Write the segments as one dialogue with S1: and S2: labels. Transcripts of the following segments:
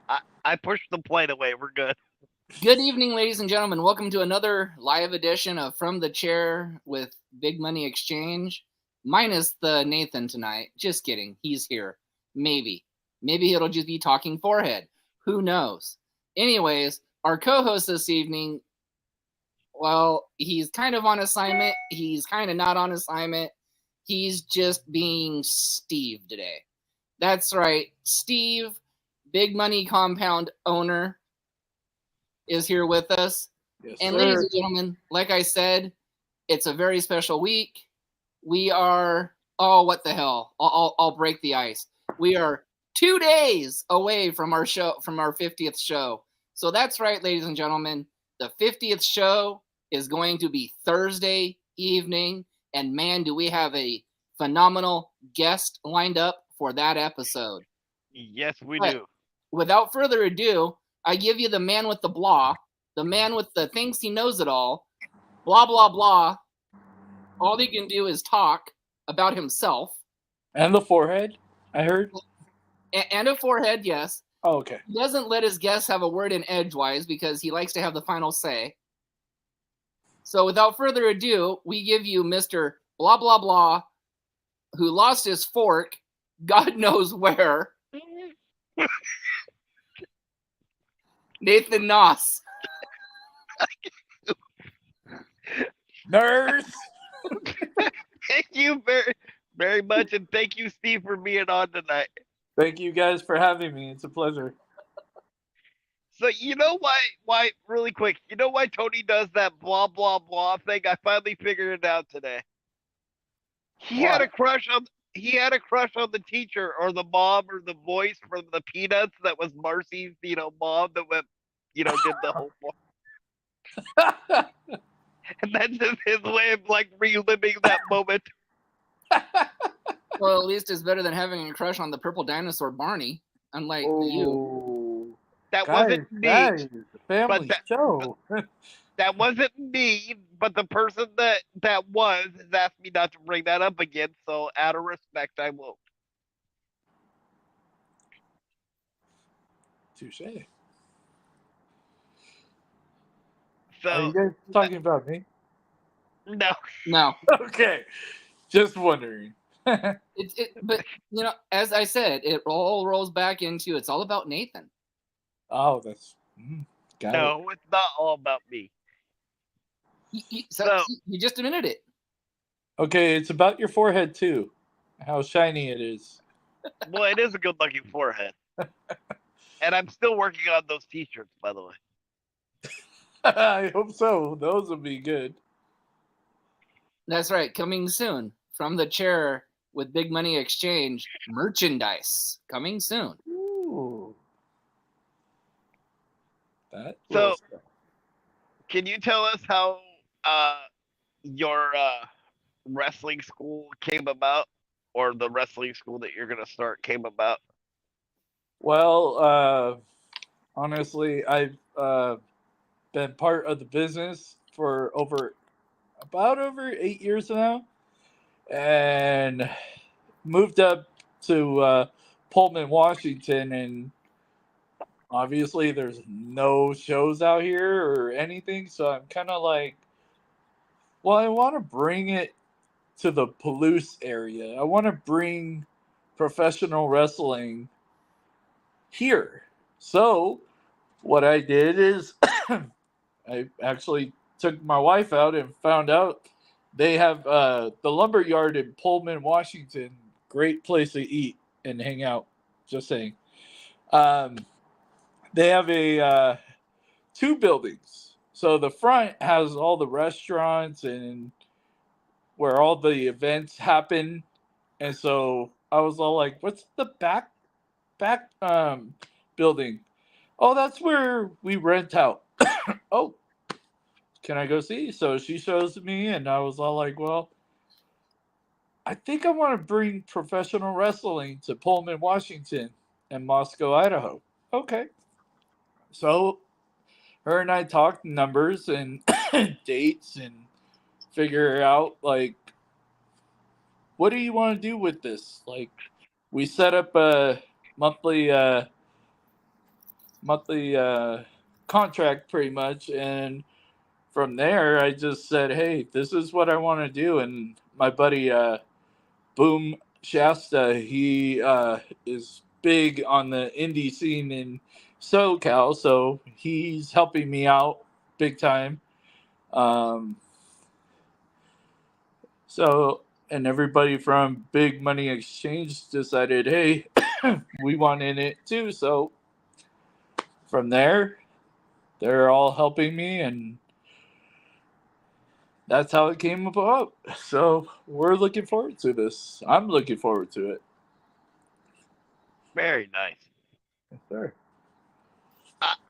S1: I pushed the plate away. We're good.
S2: Good evening, ladies and gentlemen. Welcome to another live edition of From the Chair with Big Money Exchange. Minus the Nathan tonight. Just kidding. He's here. Maybe. Maybe it'll just be talking forehead. Who knows? Anyways, our co-host this evening, well, he's kind of on assignment. He's kind of not on assignment. He's just being Steve today. That's right. Steve, Big Money Compound owner, is here with us.
S3: Yes,
S2: And
S3: sir.
S2: ladies and gentlemen, like I said, it's a very special week. We are, what the hell? I'll break the ice. We are 2 days away from our 50th show. So that's right, ladies and gentlemen. The 50th show is going to be Thursday evening. And man, do we have a phenomenal guest lined up for that episode.
S1: Yes, we
S2: But
S1: do.
S2: without further ado, I give you the man with the blah, the man with the thinks he knows it all, blah, blah, blah. All he can do is talk about himself.
S3: And the forehead, I heard.
S2: And a forehead, yes.
S3: Oh, okay.
S2: He doesn't let his guests have a word in edgewise because he likes to have the final say. So without further ado, we give you Mr. Blah, blah, blah, who lost his fork, God knows where, Nathan Noss.
S3: Nurse!
S1: Thank you very, very much, and thank you, Steve, for being on tonight.
S3: Thank you guys for having me. It's a pleasure.
S1: So you know why? Really quick, you know why Tony does that blah blah blah thing? I finally figured it out today. He had a crush on. He had a crush on the teacher or the mom or the voice from the Peanuts that was Marcy's, mom that went, did the whole. And that's just his way of like reliving that moment.
S2: Well, at least it's better than having a crush on the purple dinosaur Barney, unlike you.
S1: That
S3: Guys,
S1: wasn't me.
S3: guys, it's a family
S1: But
S3: show.
S1: That wasn't me, but the person that was has asked me not to bring that up again, so out of respect, I won't.
S3: Touche.
S1: So,
S3: Are you guys talking about me?
S1: No.
S3: Okay. Just wondering.
S2: But as I said, it all rolls back into it's all about Nathan.
S3: Oh, that's got it.
S1: No, it's not all about me.
S2: So you just admitted it.
S3: Okay, it's about your forehead too. How shiny it is.
S1: Well, it is a good-looking forehead. And I'm still working on those t-shirts, by the way.
S3: I hope so. Those will be good.
S2: That's right. Coming soon from the chair with Big Money Exchange merchandise. Coming soon.
S3: Ooh.
S1: So, can you tell us how your wrestling school came about, or the wrestling school that you're going to start came about?
S3: Well, honestly, I've been part of the business for over 8 years now, and moved up to Pullman, Washington, and obviously there's no shows out here or anything, so I'm kind of like, well, I want to bring it to the Palouse area. I want to bring professional wrestling here. So what I did is I actually took my wife out and found out they have the Lumberyard in Pullman, Washington. Great place to eat and hang out. Just saying. They have a two buildings. So the front has all the restaurants and where all the events happen. And so I was all like, "What's the back building?" "Oh, that's where we rent out." "Oh, can I go see?" So she shows me, and I was all like, "Well, I think I want to bring professional wrestling to Pullman, Washington, and Moscow, Idaho." "Okay." So her and I talked numbers and dates and figure out like, what do you want to do with this? Like, we set up a monthly monthly contract pretty much, and from there I just said, hey, this is what I want to do. And my buddy Boom Shasta, he is big on the indie scene in SoCal, so he's helping me out big time. um, so and everybody from Big Money Exchange decided, hey, we want in it too. So from there, they're all helping me, and that's how it came about. So we're looking forward to this. I'm looking forward to it.
S1: Very nice.
S3: Yes, sir.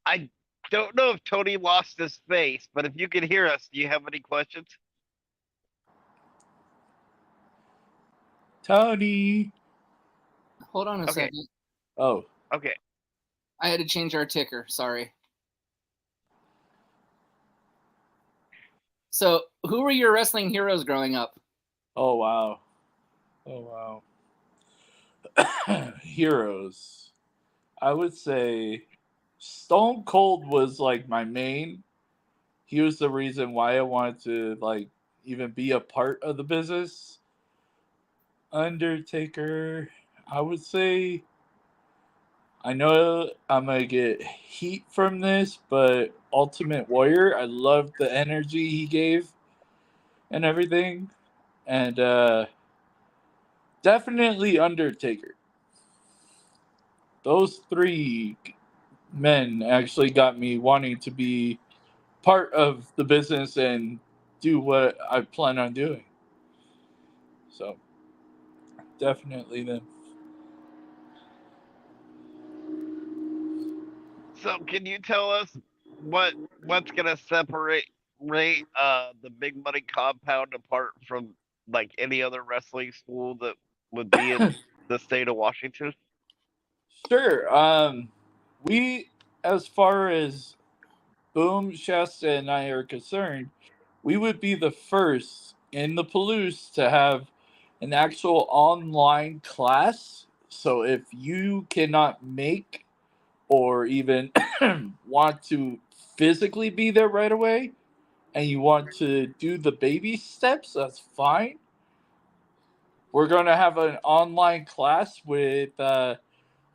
S1: I don't know if Tony lost his face, but if you can hear us, do you have any questions?
S3: Tony.
S2: Hold on a
S1: Okay.
S2: second.
S3: Oh,
S1: Okay.
S2: I had to change our ticker. Sorry. So, who were your wrestling heroes growing up?
S3: oh wow. Oh wow. Heroes. I would say Stone Cold was like my main. He was the reason why I wanted to like even be a part of the business. Undertaker, I would say, I know I'm gonna get heat from this, but Ultimate Warrior, I loved the energy he gave and everything. And definitely Undertaker. Those three men actually got me wanting to be part of the business and do what I plan on doing. So definitely them.
S1: So can you tell us what's gonna separate the Big Money Compound apart from like any other wrestling school that would be in the state of Washington?
S3: Sure. We, as far as Boom, Shasta, and I are concerned, we would be the first in the Palouse to have an actual online class. So if you cannot make or even want to physically be there right away and you want to do the baby steps, that's fine. We're going to have an online class with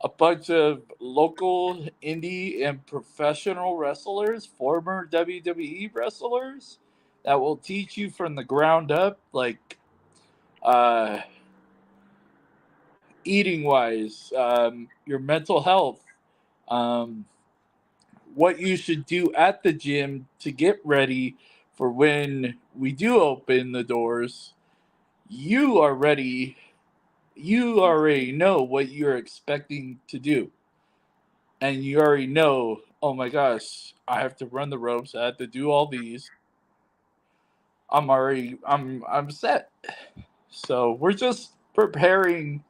S3: a bunch of local indie and professional wrestlers, former WWE wrestlers, that will teach you from the ground up, like uh, eating wise, your mental health, um, what you should do at the gym to get ready for when we do open the doors. You are ready. You already know what you're expecting to do, and you already know, oh my gosh, I have to run the ropes, I have to do all these. I'm set. So we're just preparing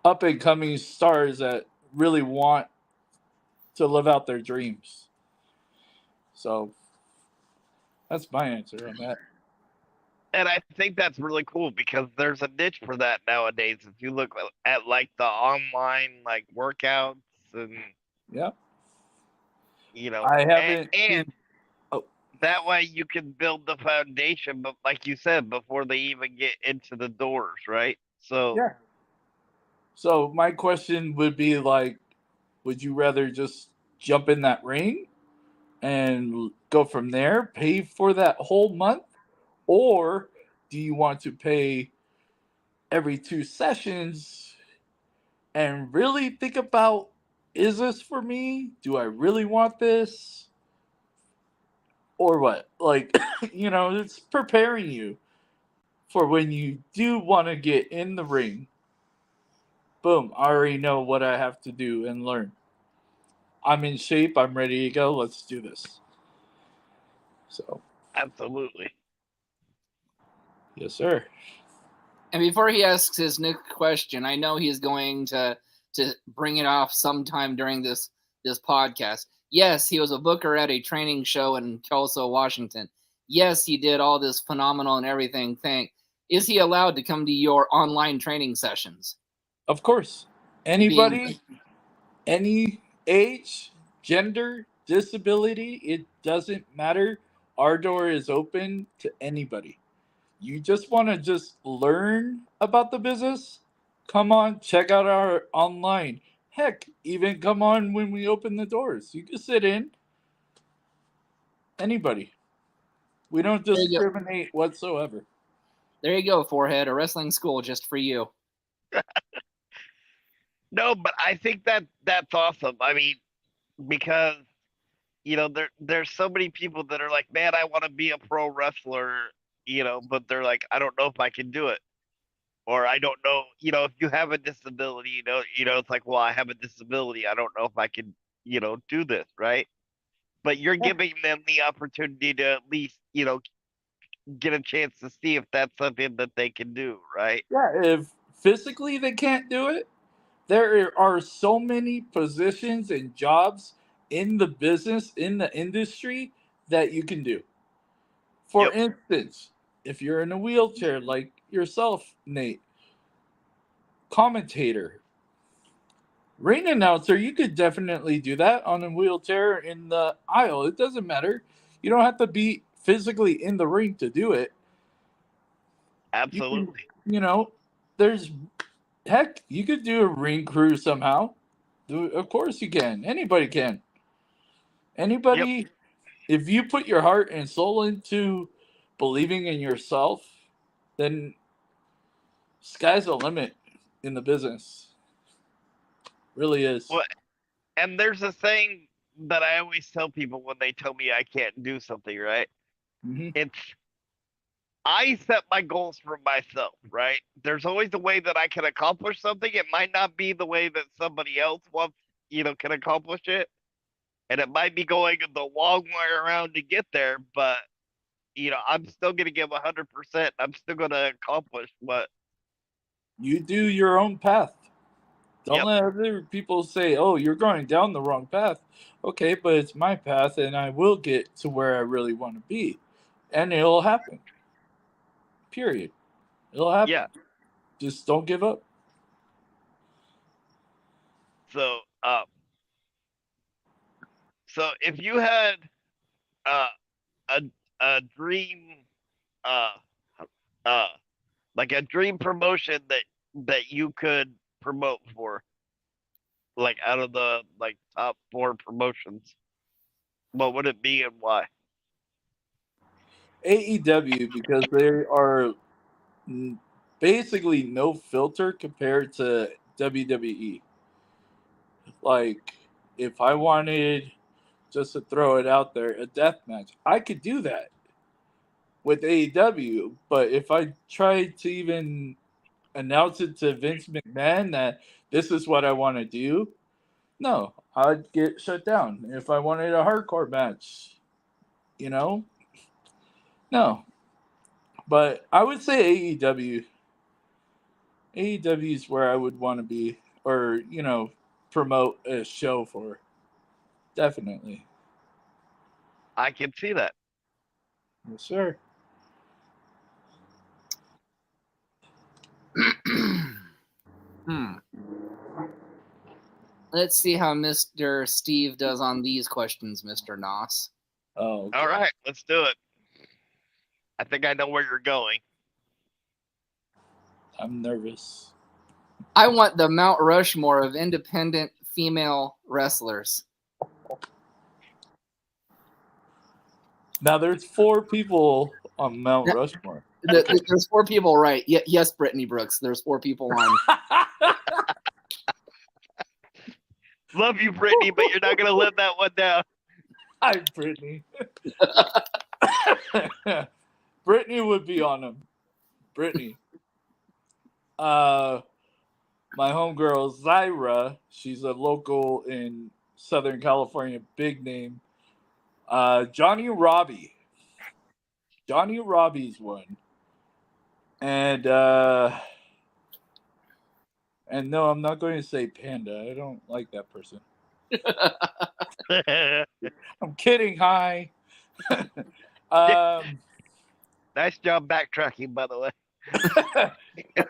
S3: up and coming stars that really want to live out their dreams. So that's my answer on that.
S1: And I think that's really cool because there's a niche for that nowadays. If you look at like the online like workouts and
S3: Yeah.
S1: you know,
S3: I
S1: and,
S3: haven't
S1: and
S3: seen, oh,
S1: that way you can build the foundation, but like you said, before they even get into the doors, right? So
S3: yeah. So my question would be like, would you rather just jump in that ring and go from there, pay for that whole month? Or do you want to pay every 2 sessions and really think about, is this for me? Do I really want this? Or what? Like, it's preparing you for when you do want to get in the ring. Boom, I already know what I have to do and learn. I'm in shape, I'm ready to go. Let's do this. So,
S1: absolutely.
S3: yes, sir.
S2: And before he asks his next question, I know he's going to bring it off sometime during this podcast. Yes, he was a booker at a training show in Kelso, Washington. Yes, he did all this phenomenal and everything thing. Is he allowed to come to your online training sessions?
S3: Of course. Anybody, any age, gender, disability, it doesn't matter. Our door is open to anybody. You just want to just learn about the business? Come on, check out our online. Heck, even come on when we open the doors. You can sit in. Anybody. We don't
S2: There you go.
S3: discriminate whatsoever.
S2: There you go, Forehead. A wrestling school just for you.
S1: No, but I think that's awesome. I mean, because there's so many people that are like, man, I want to be a pro wrestler, but they're like, I don't know if I can do it, or I don't know, if you have a disability, it's like, well, I have a disability, I don't know if I can, do this, right? But you're giving them the opportunity to at least, get a chance to see if that's something that they can do, right?
S3: Yeah, if physically they can't do it, there are so many positions and jobs in the business, in the industry that you can do. For
S1: Yep,
S3: instance, if you're in a wheelchair like yourself, Nate, commentator, ring announcer, you could definitely do that on a wheelchair in the aisle. It doesn't matter. You don't have to be physically in the ring to do it. You can,
S1: absolutely.
S3: there's heck, you could do a ring crew somehow. Of course you can. Anybody can.
S1: Yep,
S3: Anybody, if you put your heart and soul into believing in yourself, then sky's the limit in the business. Really is.
S1: well, and there's a saying that I always tell people when they tell me I can't do something, right?
S3: Hmm.
S1: It's I set my goals for myself, right? There's always a way that I can accomplish something. It might not be the way that somebody else wants, can accomplish it. And it might be going the long way around to get there, but I'm still gonna give 100%. I'm still gonna accomplish what.
S3: You do your own path. Don't
S1: Yep,
S3: let other people say, oh, you're going down the wrong path. Okay, but it's my path and I will get to where I really want to be. And it'll happen. Period. It'll happen.
S1: yeah.
S3: Just don't give up.
S1: So, so if you had uh a a dream, uh uh like a dream promotion that you could promote for, like out of the like top four promotions, what would it be and why?
S3: AEW, because they are basically no filter compared to WWE. Like, if I wanted, just to throw it out there, a death match, I could do that with AEW. But if I tried to even announce it to Vince McMahon that this is what I want to do, no, I'd get shut down. If I wanted a hardcore match, you know, no. But I would say AEW. AEW is where I would want to be, or promote a show for. Definitely,
S1: I can see that.
S3: yes, sir.
S2: Hmm. Let's see how Mr. Steve does on these questions, Mr. Noss.
S3: Oh, okay.
S1: All right, let's do it. I think I know where you're going.
S3: I'm nervous.
S2: I want the Mount Rushmore of independent female wrestlers.
S3: Now there's 4 people on Mount Rushmore.
S2: There's 4 people, right? Yes, Brittany Brooks. There's 4 people on.
S1: Love you, Brittany, but you're not gonna live that one down.
S3: Hi, Brittany. Brittany would be on them. Brittany. My homegirl Zyra, she's a local in Southern California, big name. Johnny Robbie. Johnny Robbie's one. And no, I'm not going to say Panda. I don't like that person. I'm kidding. Hi.
S1: Nice job backtracking, by the way.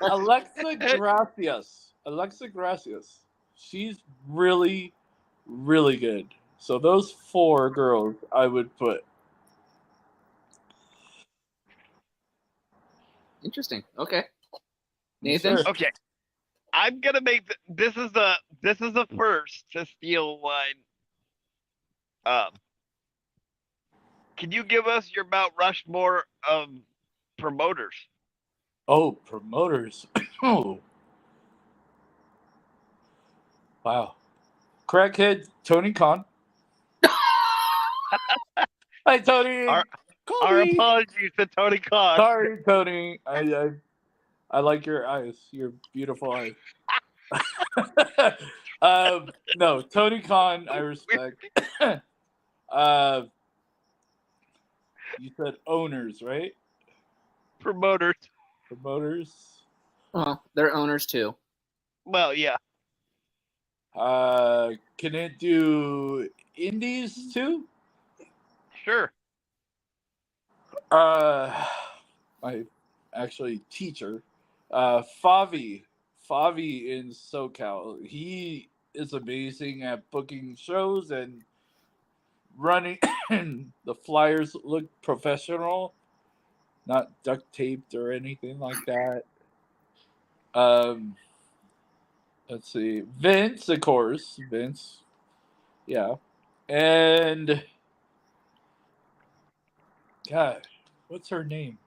S3: Alexa Gracias. Alexa Gracias. She's really, really good. So those 4 girls I would put.
S2: Interesting. Okay.
S3: Yes,
S2: Nathan?
S3: sir.
S1: Okay, I'm gonna make this is a first to steal line. Can you give us your Mount Rushmore of promoters?
S3: Oh, promoters. Oh, wow. Crackhead Tony Khan. Hi, Tony.
S1: Our
S3: Call
S1: our
S3: me.
S1: apologies to Tony Khan.
S3: Sorry, Tony. I like your eyes. Your beautiful eyes. No, Tony Khan, I respect. You said owners, right?
S1: Promoters.
S3: Promoters.
S2: Well, they're owners too.
S1: Well, yeah,
S3: Can it do indies too?
S1: sure.
S3: My actually teacher, Favi in SoCal. He is amazing at booking shows and running. The flyers look professional, not duct taped or anything like that. Um, let's see, Vince, of course, Vince, yeah, and God, what's her name?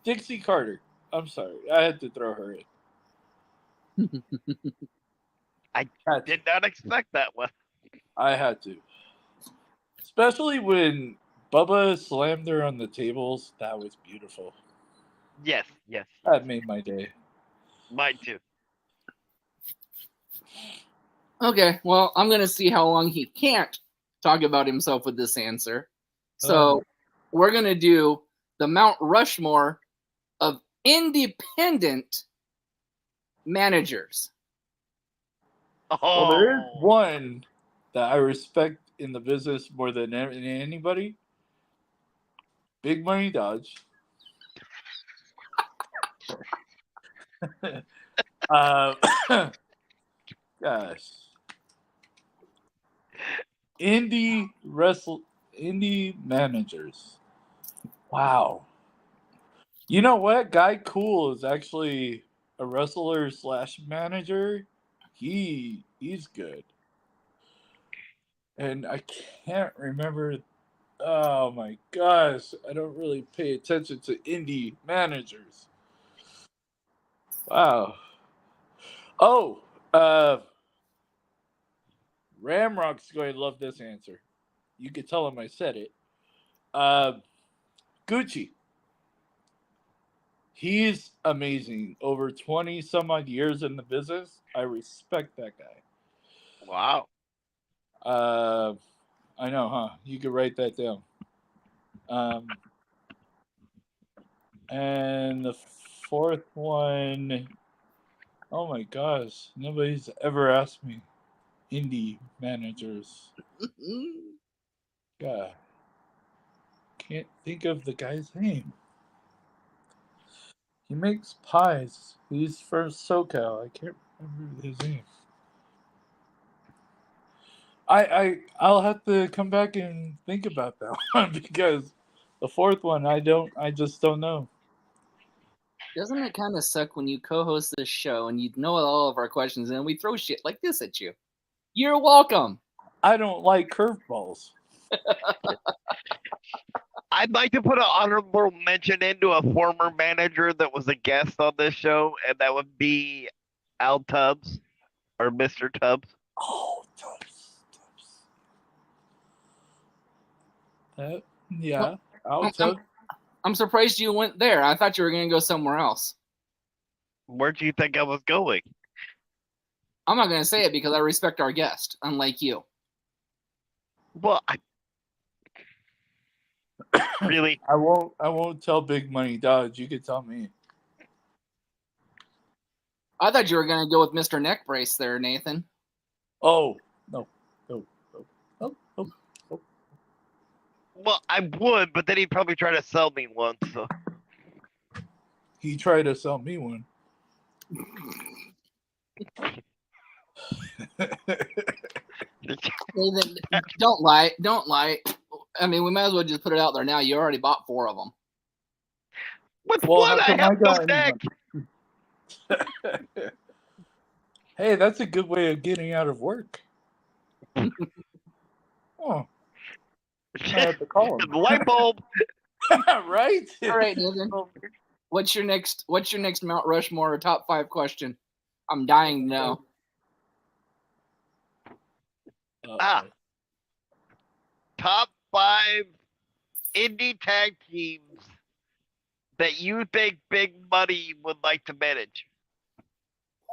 S3: Dixie Carter. I'm sorry, I had to throw her in.
S1: I
S3: Had to.
S1: did not expect that one.
S3: I had to. Especially when Bubba slammed her on the tables. That was beautiful.
S1: Yes, yes.
S3: That made my day.
S1: Mine too.
S2: Okay, well, I'm going to see how long he can't talk about himself with this answer. So we're going to do the Mount Rushmore of independent managers.
S1: Oh,
S3: Well, there is one that I respect in the business more than anybody. Big Money Dodge. uh, gosh. Indie managers. Wow. You know what? Guy Cool is actually a wrestler / manager. He's good. And I can't remember. Oh my gosh, I don't really pay attention to indie managers. Wow. Oh, Ramrock's going to love this answer. You could tell him I said it. Gucci. He's amazing. Over 20 some odd years in the business. I respect that guy.
S1: wow.
S3: I know, huh? You could write that down. And the 4th one, oh my gosh, nobody's ever asked me. Indie managers. God, can't think of the guy's name. He makes pies. He's from SoCal. I can't remember his name. I'll have to come back and think about that one because the 4th one I just don't know.
S2: Doesn't it kind of suck when you co-host this show and you know all of our questions and then we throw shit like this at you? You're welcome.
S3: I don't like curveballs.
S1: I'd like to put an honorable mention into a former manager that was a guest on this show, and that would be Al Tubbs or Mr. Tubbs.
S3: Oh, Tubbs. Yeah, Al Tubbs.
S2: I'm surprised you went there. I thought you were going to go somewhere else.
S1: Where do you think I was going?
S2: I'm not going to say it because I respect our guest, unlike you.
S1: Well, really?
S3: I won't tell Big Money Dodge. You can tell me.
S2: I thought you were going to go with Mr. Neck Brace there, Nathan.
S3: Oh, no.
S1: Well, I would, but then he'd probably try to sell me one. So
S3: He tried to sell me one.
S2: Nathan, don't lie. Don't lie. I mean, we might as well just put it out there now. You already bought 4 of them.
S1: With
S3: Well,
S1: one,
S3: how
S1: I
S3: come
S1: have
S3: I
S1: no
S3: got
S1: deck.
S3: Hey, that's a good way of getting out of work. Oh, I have to call him.
S1: Light bulb.
S3: Right?
S2: All right, Nathan. What's your next Mount Rushmore or top 5 question? I'm dying to know.
S1: Ah. Top 5 indie tag teams that you think Big Money would like to manage.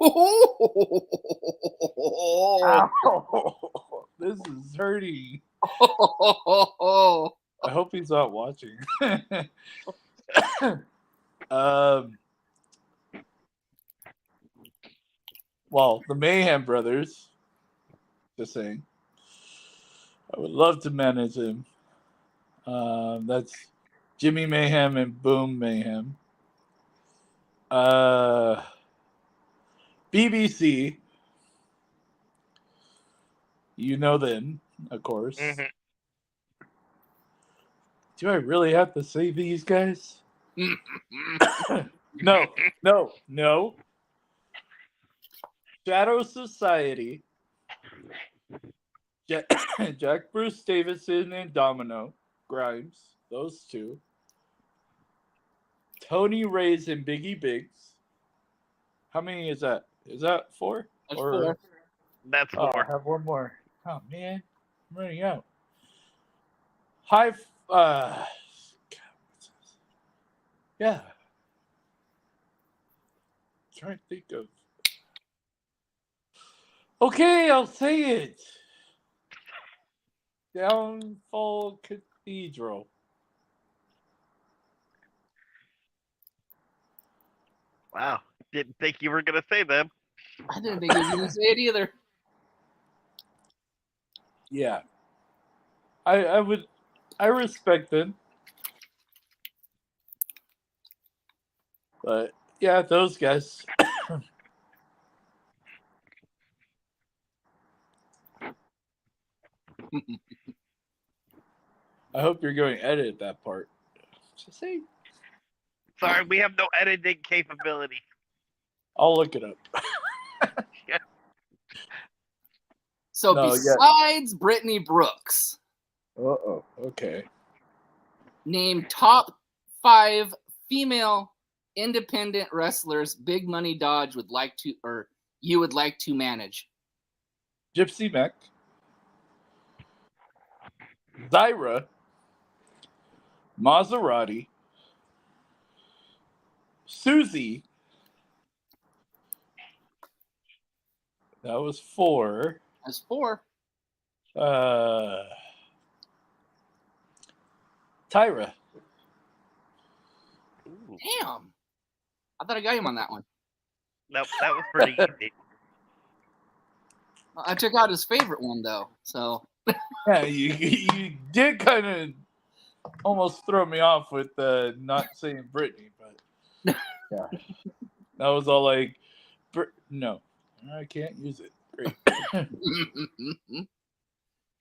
S3: Ow. This is hurting. I hope he's not watching. Well, the Mayhem Brothers, just saying. I would love to manage him. That's Jimmy Mayhem and Boom Mayhem. BBC. You know them, of course.
S1: Mm-hmm.
S3: Do I really have to say these guys? No. Shadow Society. Jack Bruce Davison and Domino Grimes. Those 2. Tony Reyes and Biggie Biggs. How many is that? Is that 4?
S2: That's 4.
S1: That's 4.
S3: I have one more. Oh man, I'm running out. Yeah. Trying to think of. Okay, I'll say it. Downfall Cathedral.
S1: Wow. Didn't think you were going to say them.
S2: I didn't think you were going to say it either.
S3: Yeah. I respect them. But yeah, those guys. I hope you're going to edit that part. Just say.
S1: Sorry, we have no editing capability.
S3: I'll look it up.
S2: So besides Brittany Brooks,
S3: okay.
S2: Name top 5 female independent wrestlers Big Money Dodge would like to, or you would like to manage.
S3: Gypsy Mech, Zyra, Maserati, Susie. That was 4.
S2: That's 4.
S3: Tyra.
S2: Damn. I thought I got him on that one.
S1: Nope, that was pretty easy.
S2: I took out his favorite one though, so.
S3: Yeah, you did kind of almost throw me off with not saying Britney, but yeah, that was all like, no, I can't use it. Great.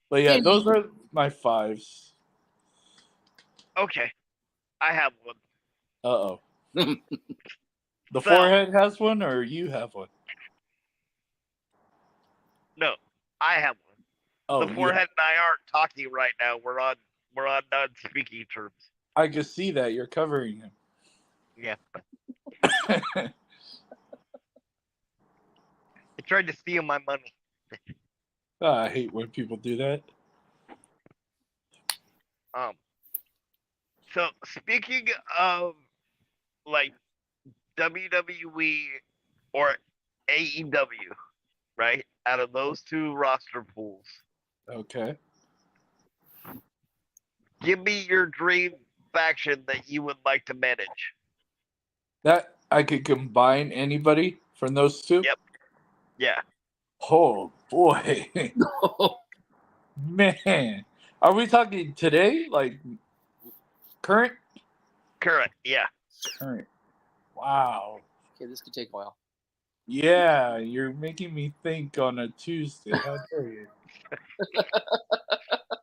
S3: But yeah, those are my 5s.
S1: Okay, I have one.
S3: Uh-oh. The forehead has one, or you have one?
S1: No, I have one.
S3: Oh,
S1: the forehead and I aren't talking right now. We're on non-speaking terms.
S3: I can see that you're covering him.
S1: Yeah. I tried to steal my money.
S3: I hate when people do that.
S1: So speaking of like WWE or AEW, right? Out of those 2 roster pools,
S3: Okay.
S1: give me your dream faction that you would like to manage.
S3: That I could combine anybody from those 2?
S1: Yep. Yeah.
S3: Oh boy. Man. Are we talking today? Like current?
S1: Current, yeah.
S3: Current. Wow.
S2: Okay, this could take a while.
S3: Yeah, you're making me think on a Tuesday. How dare you?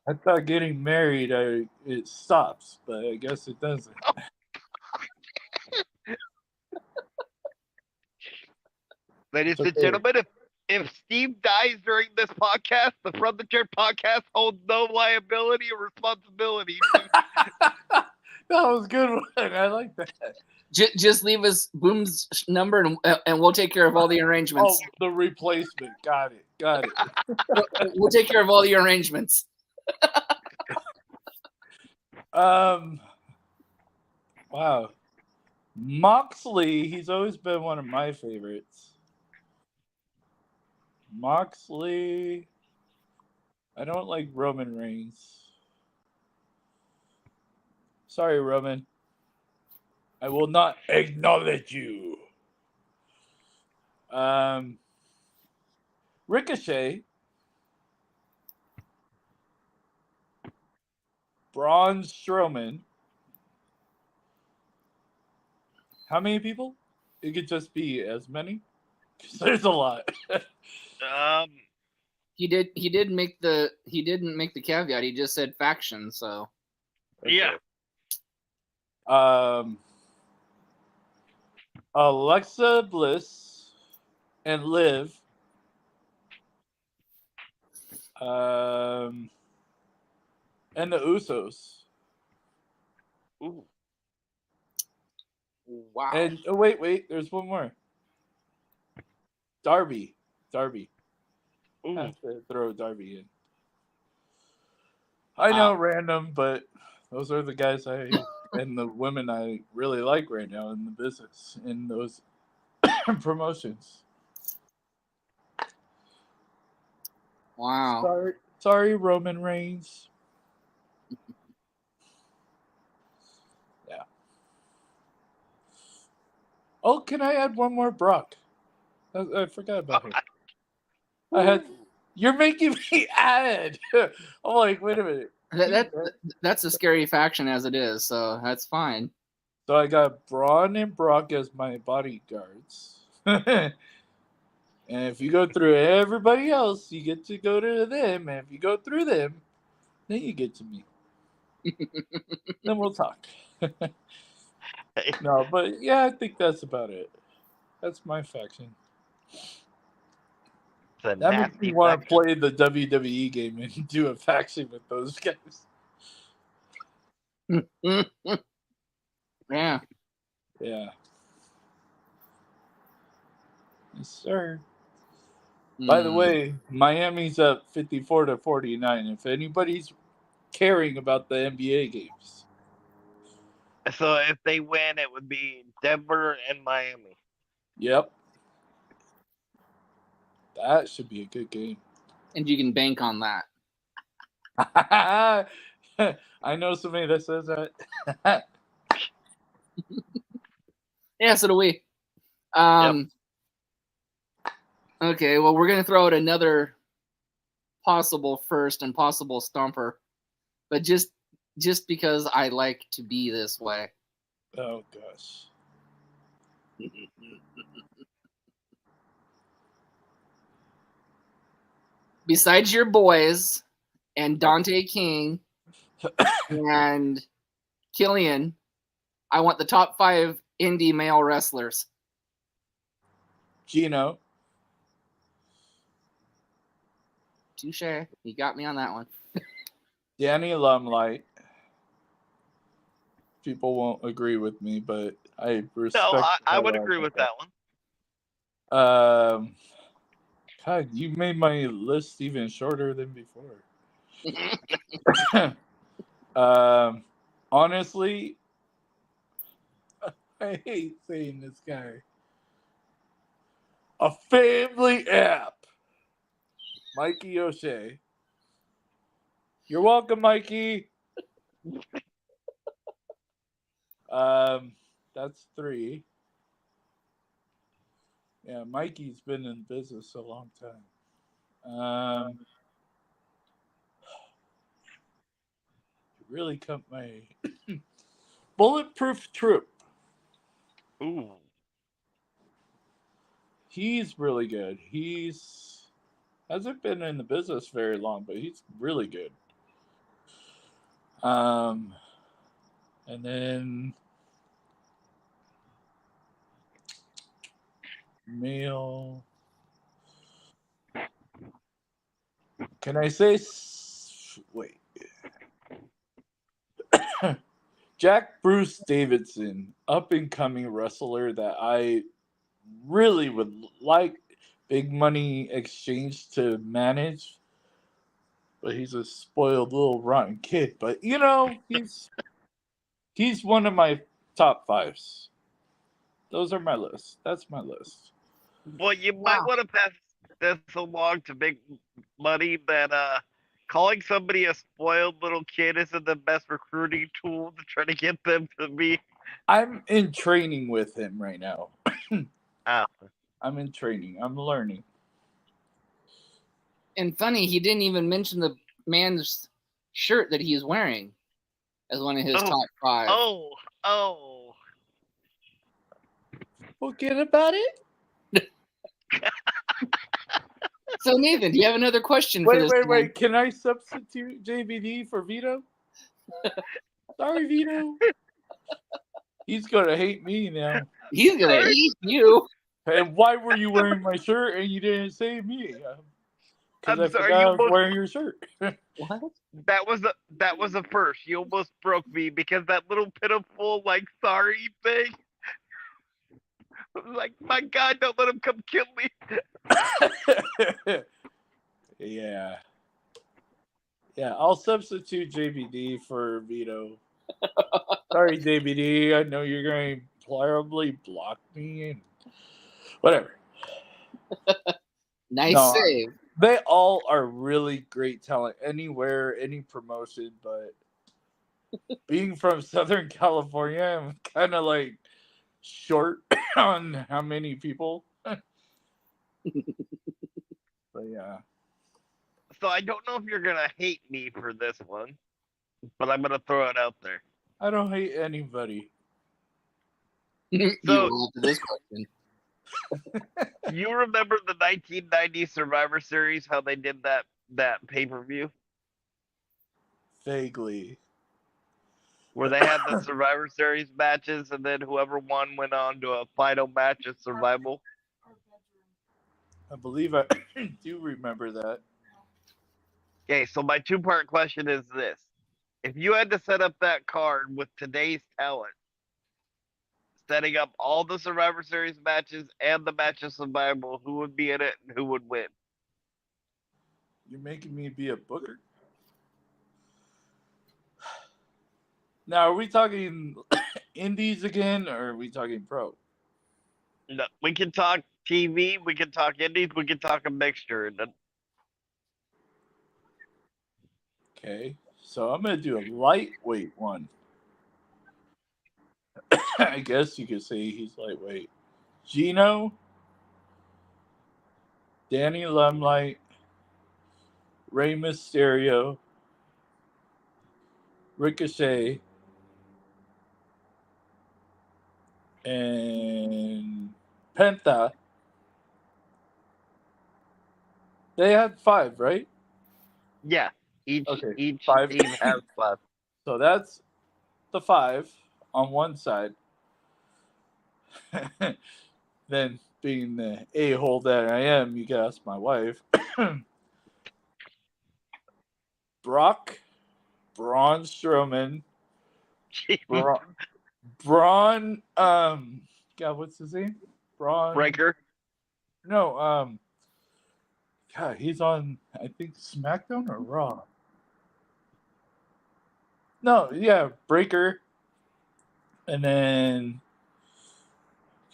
S3: I thought getting married, it stops, but I guess it doesn't.
S1: Ladies
S3: It's
S1: and
S3: okay.
S1: gentlemen, if Steve dies during this podcast, the From the Chair podcast holds no liability or responsibility.
S3: That was a good one. I like that.
S2: Just leave us Boom's number and we'll take care of all the arrangements.
S3: Oh, the replacement. Got it.
S2: We'll take care of all the arrangements.
S3: Wow. Moxley, he's always been one of my favorites. Moxley. I don't like Roman Reigns. Sorry, Roman. I will not acknowledge you. Ricochet. Braun Strowman. How many people? It could just be as many. 'Cause there's a lot.
S2: He didn't make the caveat. He just said faction. So
S1: Yeah.
S3: Alexa Bliss and Liv. And the Usos.
S1: Ooh.
S2: wow.
S3: And wait, there's one more. Darby.
S1: Ooh.
S3: I have to throw Darby in. I know, random, but those are the guys and the women I really like right now in the business, in those promotions.
S2: Wow.
S3: Sorry, Roman Reigns. Yeah. Oh, can I add one more Brock? I forgot about him. You're making me add. I'm like, wait a minute.
S2: That's a scary faction as it is, so that's fine.
S3: So I got Braun and Brock as my bodyguards. And if you go through everybody else, you get to go to them. And if you go through them, then you get to me. Then we'll talk. No, but yeah, I think that's about it. That's my faction. That makes me want to play the WWE game and do a faction with those guys.
S2: Yeah.
S3: Yeah. Yes, sir. By the way, Miami's up 54-49. If anybody's caring about the NBA games.
S1: So if they win, it would be Denver and Miami.
S3: Yep. That should be a good game.
S2: And you can bank on that.
S3: I know somebody that says that.
S2: Yeah, so do we.
S1: Yep.
S2: Okay, well, we're going to throw out another possible first and possible stomper. But just because I like to be this way.
S3: Oh, gosh.
S2: Besides your boys and Dante King and Killian, I want the top 5 indie male wrestlers.
S3: Gino.
S2: Touche. You got me on that one.
S3: Danny Lumlight. People won't agree with me, but I respect.
S1: No, I would agree with that
S3: one. God, you made my list even shorter than before. Honestly, I hate saying this guy. A family app. Mikey O'Shea. You're welcome, Mikey. That's 3. Yeah, Mikey's been in business a long time. Really cut my Bulletproof Troop.
S1: Ooh.
S3: He's really good. He's Hasn't been in the business very long, but he's really good. And then male. Can I say? Wait. Jack Bruce Davidson, up and coming wrestler that I really would like Big Money Exchange to manage. But he's a spoiled little rotten kid. But you know, he's one of my top fives. Those are my list. That's my list.
S1: Well, you might
S2: Wow.
S1: want to pass this along to Big Money that calling somebody a spoiled little kid isn't the best recruiting tool to try to get them to be.
S3: I'm in training with him right now.
S1: Oh,
S3: I'm in training. I'm learning.
S2: And funny, he didn't even mention the man's shirt that he is wearing as one of his
S1: Oh.
S2: top five.
S1: oh.
S3: Forget about it.
S2: So Nathan, do you have another question for this?
S3: Wait. Can I substitute JBD for Vito? Sorry, Vito. He's gonna hate me now.
S2: He's gonna hate you.
S3: And why were you wearing my shirt and you didn't say me? Because
S1: I'm
S3: I
S1: sorry,
S3: forgot
S1: you
S3: I was
S1: both-
S3: wearing your shirt.
S2: What?
S1: That was a first. You almost broke me because that little pitiful like sorry thing. I was like, my God, don't let him come kill me.
S3: Yeah. Yeah, I'll substitute JBD for Vito. Sorry, JBD. I know you're going to probably block me. And whatever.
S2: Nice
S3: No.
S2: save.
S3: They all are really great talent anywhere, any promotion, but being from Southern California, I'm kind of like short on how many people. But yeah.
S1: So I don't know if you're gonna hate me for this one, but I'm gonna throw it out there.
S3: I don't hate anybody.
S2: You
S1: So-
S2: will after this question.
S1: You remember the 1990 Survivor Series? How they did that pay-per-view
S3: Vaguely.
S1: where they had the Survivor Series matches, and then whoever won went on to a final match of survival.
S3: I believe I do remember that.
S1: Okay, so my two-part question is this: if you had to set up that card with today's talent, setting up all the Survivor Series matches and the match of survival, who would be in it and who would win?
S3: You're making me be a booker? Now, are we talking indies again, or are we talking pro?
S1: No, we can talk TV, we can talk indies, we can talk a mixture.
S3: Okay, so I'm going to do a lightweight one. I guess you could say he's lightweight. Gino, Danny Limelight, Rey Mysterio, Ricochet, and Penta. They had 5, right?
S1: Yeah, each
S3: Okay, 5.
S1: team has 5.
S3: So that's the 5 on one side. Then, being the a-hole that I am, you can ask my wife. Braun Strowman, Braun, God, what's his name? Braun
S1: Breaker.
S3: No, God, he's on, I think, SmackDown or Raw. No, yeah, Breaker. And then,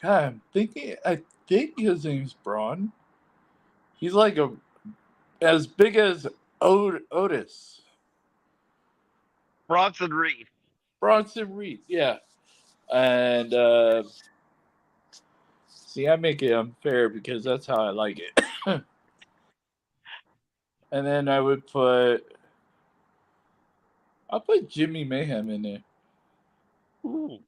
S3: God, I think his name's Braun. He's like as big as Otis.
S1: Bronson Reed.
S3: Bronson Reed, yeah. And, see, I make it unfair because that's how I like it. And then I'll put Jimmy Mayhem in there.
S1: Ooh,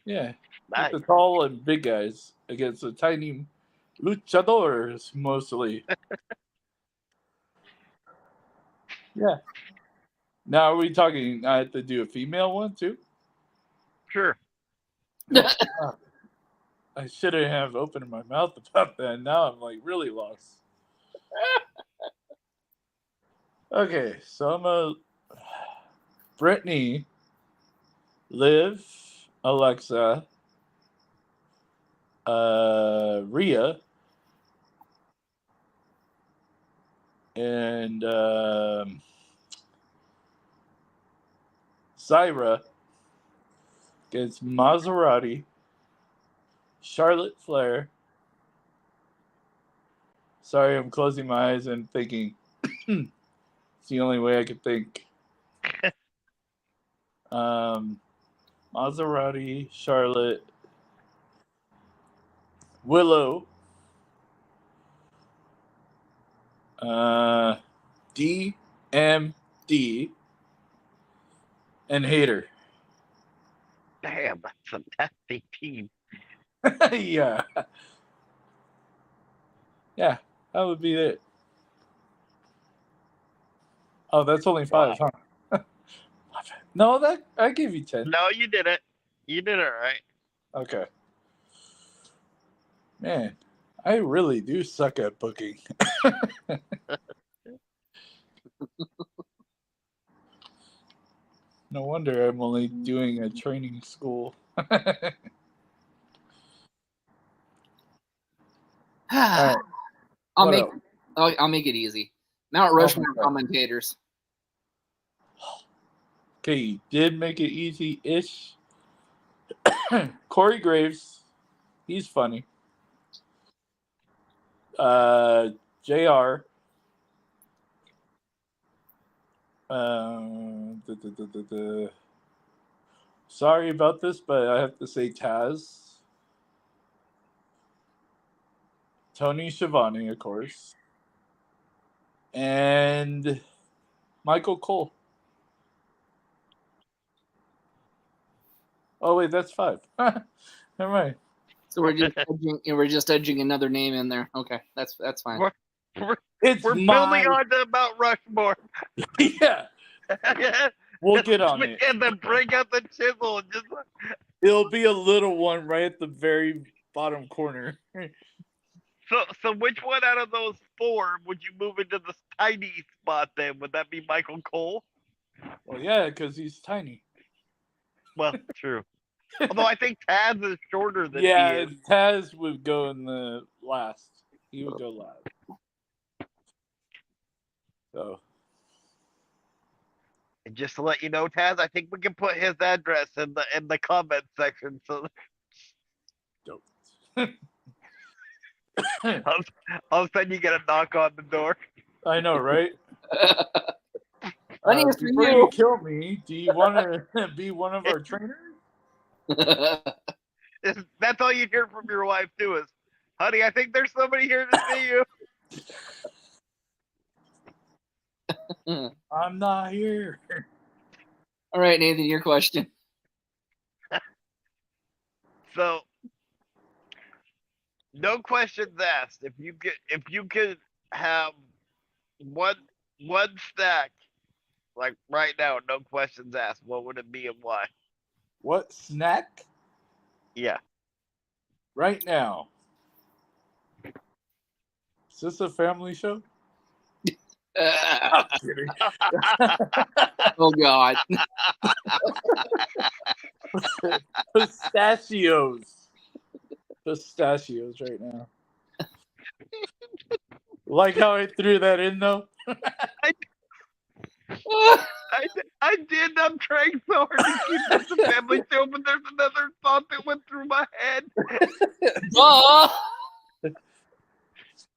S3: Yeah.
S1: nice.
S3: The tall and big guys against the tiny luchadors, mostly. Yeah. Now, are we talking? I have to do a female one too.
S1: Sure.
S3: I shouldn't have opened my mouth about that. Now I'm like really lost. Okay, so I'm a Brittany, Liv, Alexa, Rhea, and Zyra gets Maserati, Charlotte Flair. Sorry, I'm closing my eyes and thinking. It's the only way I could think. Maserati, Charlotte, Willow, DMD, and Hater.
S1: Damn, that's a nasty team.
S3: Yeah. Yeah, that would be it. Oh, that's only 5, huh? No, that I gave you 10.
S1: No, you did it. You did it right.
S3: Okay. Man, I really do suck at booking. No wonder I'm only doing a training school. Right.
S2: I'll
S3: What
S2: make
S3: else?
S2: I'll make it easy. Mount Rushmore commentators.
S3: Okay, you did make it easy-ish. Corey Graves, he's funny. JR. Sorry about this, but I have to say Taz. Tony Schiavone, of course. And Michael Cole. Oh, wait, that's 5. Never mind.
S2: So we're just edging another name in there. Okay, that's fine.
S1: We're
S3: It's
S1: building
S3: mine.
S1: on to Mount Rushmore.
S3: Yeah, we'll get on it.
S1: And then bring out the chisel and just.
S3: It'll be a little one right at the very bottom corner.
S1: So which one out of those 4 would you move into the tiny spot then? Would that be Michael Cole?
S3: Well, yeah, because he's tiny.
S1: Well, true. Although I think Taz is shorter than
S3: Yeah,
S1: he is.
S3: Taz would go in the last. He would go last. So.
S1: And just to let you know, Taz, I think we can put his address in the comment section. So
S3: Dope.
S1: all of a sudden you get a knock on the door.
S3: I know, right?
S2: Honey, it's for
S3: before
S2: you.
S3: you kill me, do you want to be one of our trainers?
S1: That's all you hear from your wife too is, honey, I think there's somebody here to see you.
S3: I'm not here.
S2: All right, Nathan, your question.
S1: So, no questions asked. If you could have one stack, like right now, no questions asked, what would it be and why?
S3: What snack?
S1: Yeah.
S3: Right now. Is this a family show? I'm kidding.
S2: Oh God.
S3: Pistachios. Pistachios right now. Like how I threw that in though?
S1: I did. I'm trying so hard to keep this a family show, but there's another thought that went through my head.
S2: Oh.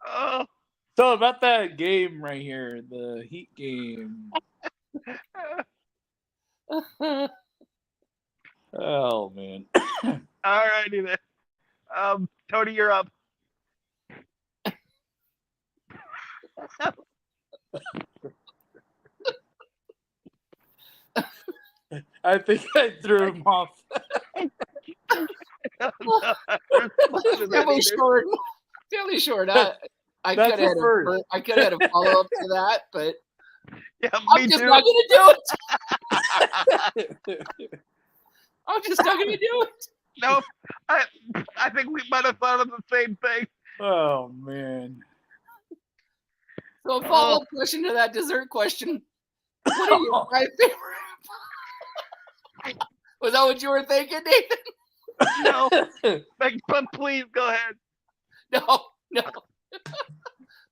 S1: Oh.
S3: So about that game right here, the Heat game. Oh man.
S1: All righty then. Tony, you're up.
S3: I think I threw him off.
S2: Fairly short. Fairly short. I
S3: That's
S2: could have
S3: the first.
S2: I could have had a follow up to that, but
S1: Yeah,
S2: I'm
S1: me
S2: just
S1: too.
S2: not gonna do it. I'm just not gonna do it.
S1: Nope. I think we might have thought of the same thing.
S3: Oh man.
S2: So a follow-up question to that dessert question. What are your 5 favorite? Was that what you were thinking, Nathan?
S1: No, but please go ahead.
S2: No.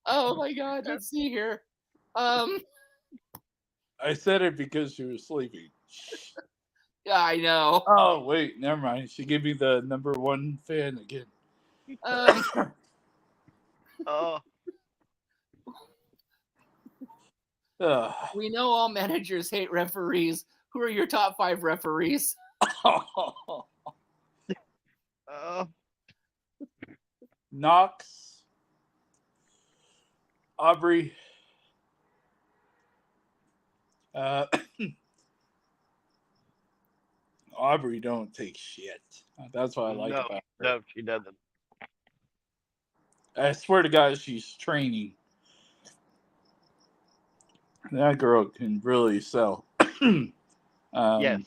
S2: Oh my God. Let's see here.
S3: I said it because she was sleeping.
S2: Yeah, I know.
S3: Oh wait, never mind. She gave me the number 1 fan again.
S1: Oh,
S2: We know all managers hate referees. Who are your top 5 referees?
S3: Knox, Aubrey, Aubrey don't take shit. That's what I like about her.
S1: No, she doesn't.
S3: I swear to God, she's training. That girl can really sell.
S1: Yes.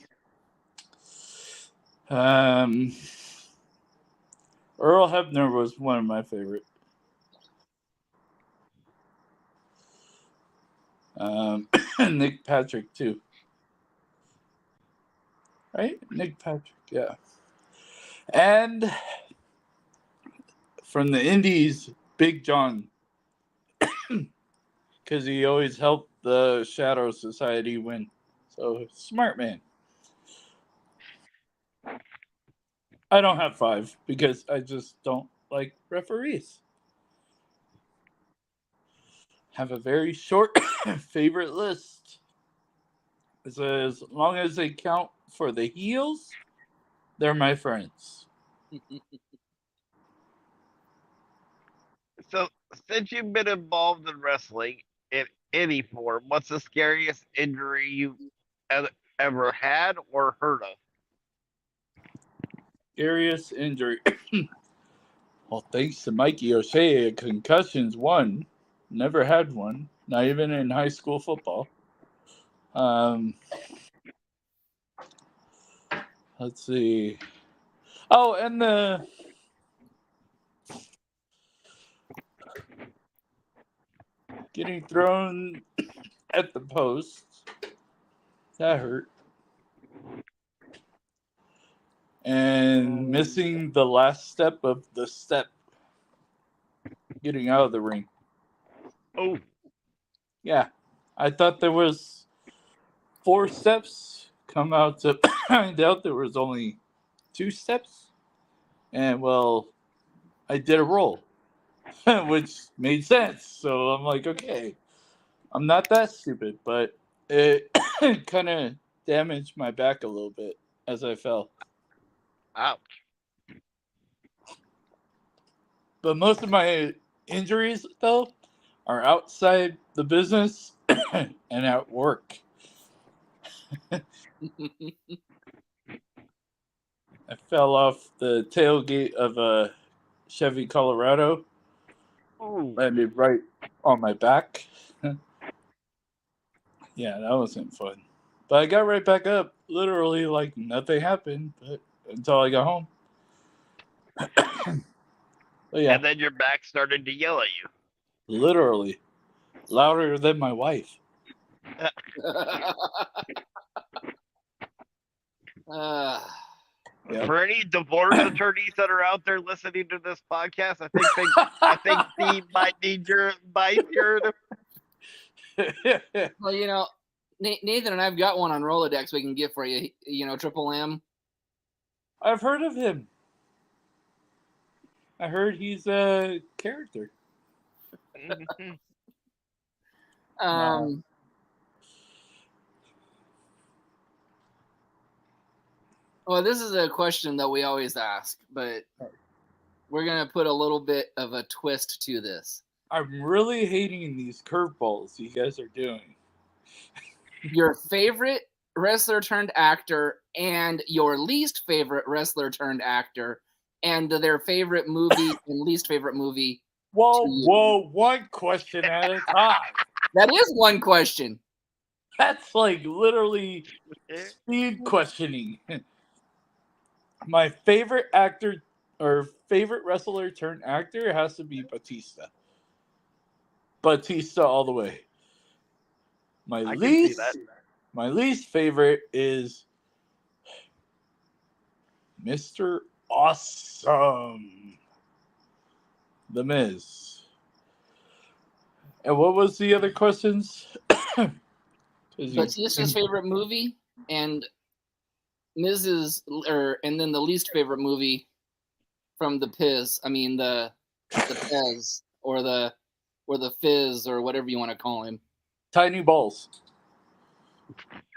S3: Earl Hebner was one of my favorite. Nick Patrick too. Right? Nick Patrick, yeah. And from the Indies, Big John. Because he always helped the Shadow Society win. So, smart man. I don't have 5 because I just don't like referees. Have a very short favorite list. As long as they count for the heels, they're my friends.
S1: So, since you've been involved in wrestling in any form, what's the scariest injury you've ever had or heard of?
S3: Scariest injury. Well, thanks to Mikey O'Shea, concussions, 1. Never had one. Not even in high school football. Let's see. Oh, and the getting thrown at the post. That hurt. And missing the last step of the step. Getting out of the ring.
S1: Oh.
S3: Yeah. I thought there was 4 steps. Come out to find out there was only 2 steps. And, well, I did a roll. Which made sense. So I'm like, okay. I'm not that stupid. But it kind of damaged my back a little bit as I fell.
S1: Ouch.
S3: But most of my injuries, though, are outside the business and at work. I fell off the tailgate of a Chevy Colorado.
S1: Ooh.
S3: Landed right on my back. Yeah, that wasn't fun. But I got right back up. Literally like nothing happened, but until I got home. But yeah,
S1: And then your back started to yell at you.
S3: literally. Louder than my wife. Yep.
S1: For any divorce attorneys that are out there listening to this podcast, I think Steve might need your advice here.
S2: Well, you know, Nathan and I've got one on Rolodex we can get for you. You know, Triple M.
S3: I've heard of him. I heard he's a character.
S2: Well, this is a question that we always ask, but we're going to put a little bit of a twist to this.
S3: I'm really hating these curveballs you guys are doing.
S2: Your favorite wrestler turned actor and your least favorite wrestler turned actor and their favorite movie and least favorite movie.
S3: Whoa, one question at a time.
S2: That is one question.
S3: That's like literally speed questioning. My favorite actor or favorite wrestler turned actor has to be Batista. Batista all the way. My
S1: I can see
S3: least favorite is Mr. Awesome. The Miz. And what was the other questions?
S2: Batista's favorite movie and Miz's, and then the least favorite movie from the Piz. I mean the Pez or the Fizz or whatever you want to call him.
S3: Tiny Balls.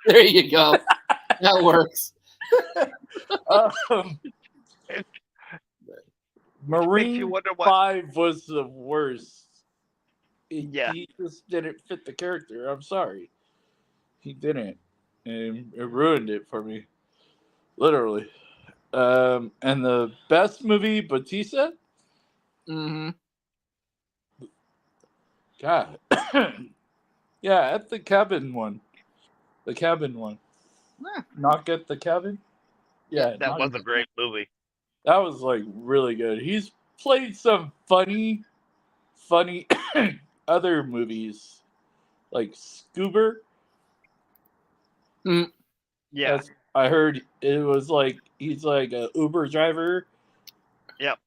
S2: There you go. That works.
S3: Marine 5 was the worst. He just didn't fit the character. I'm sorry. He didn't. And it ruined it for me. Literally. And the best movie, Batista?
S2: Mm-hmm.
S3: God. Yeah, at the cabin one. The cabin one. Knock at the cabin? Yeah.
S1: That was a great movie.
S3: That was like really good. He's played some funny other movies. Like Scuba.
S2: Mm.
S1: Yeah.
S3: I heard it was like he's like a Uber driver.
S1: Yep.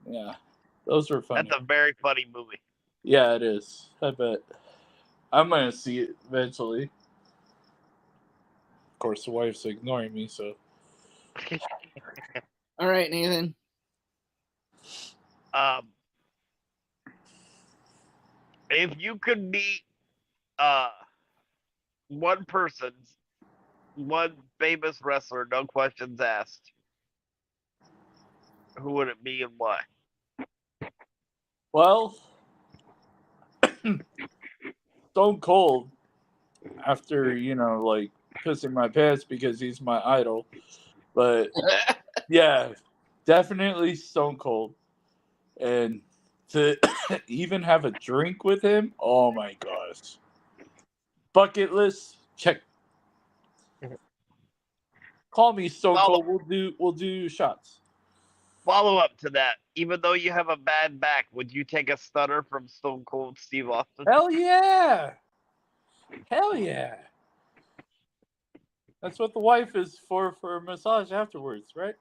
S3: Yeah. Those were funny.
S1: That's a very funny movie.
S3: Yeah, it is. I bet. I'm gonna see it eventually. Of course, the wife's ignoring me, so.
S2: All right, Nathan.
S1: If you could meet one famous wrestler, no questions asked, who would it be and why?
S3: Well, Stone Cold, after, like, pissing my pants because he's my idol. But, yeah, definitely Stone Cold. And to even have a drink with him, oh my gosh. Bucket list, check. Call me Stone Cold. We'll do shots.
S1: Follow up to that. Even though you have a bad back, would you take a stunner from Stone Cold Steve Austin?
S3: Hell yeah. Hell yeah. That's what the wife is for a massage afterwards, right?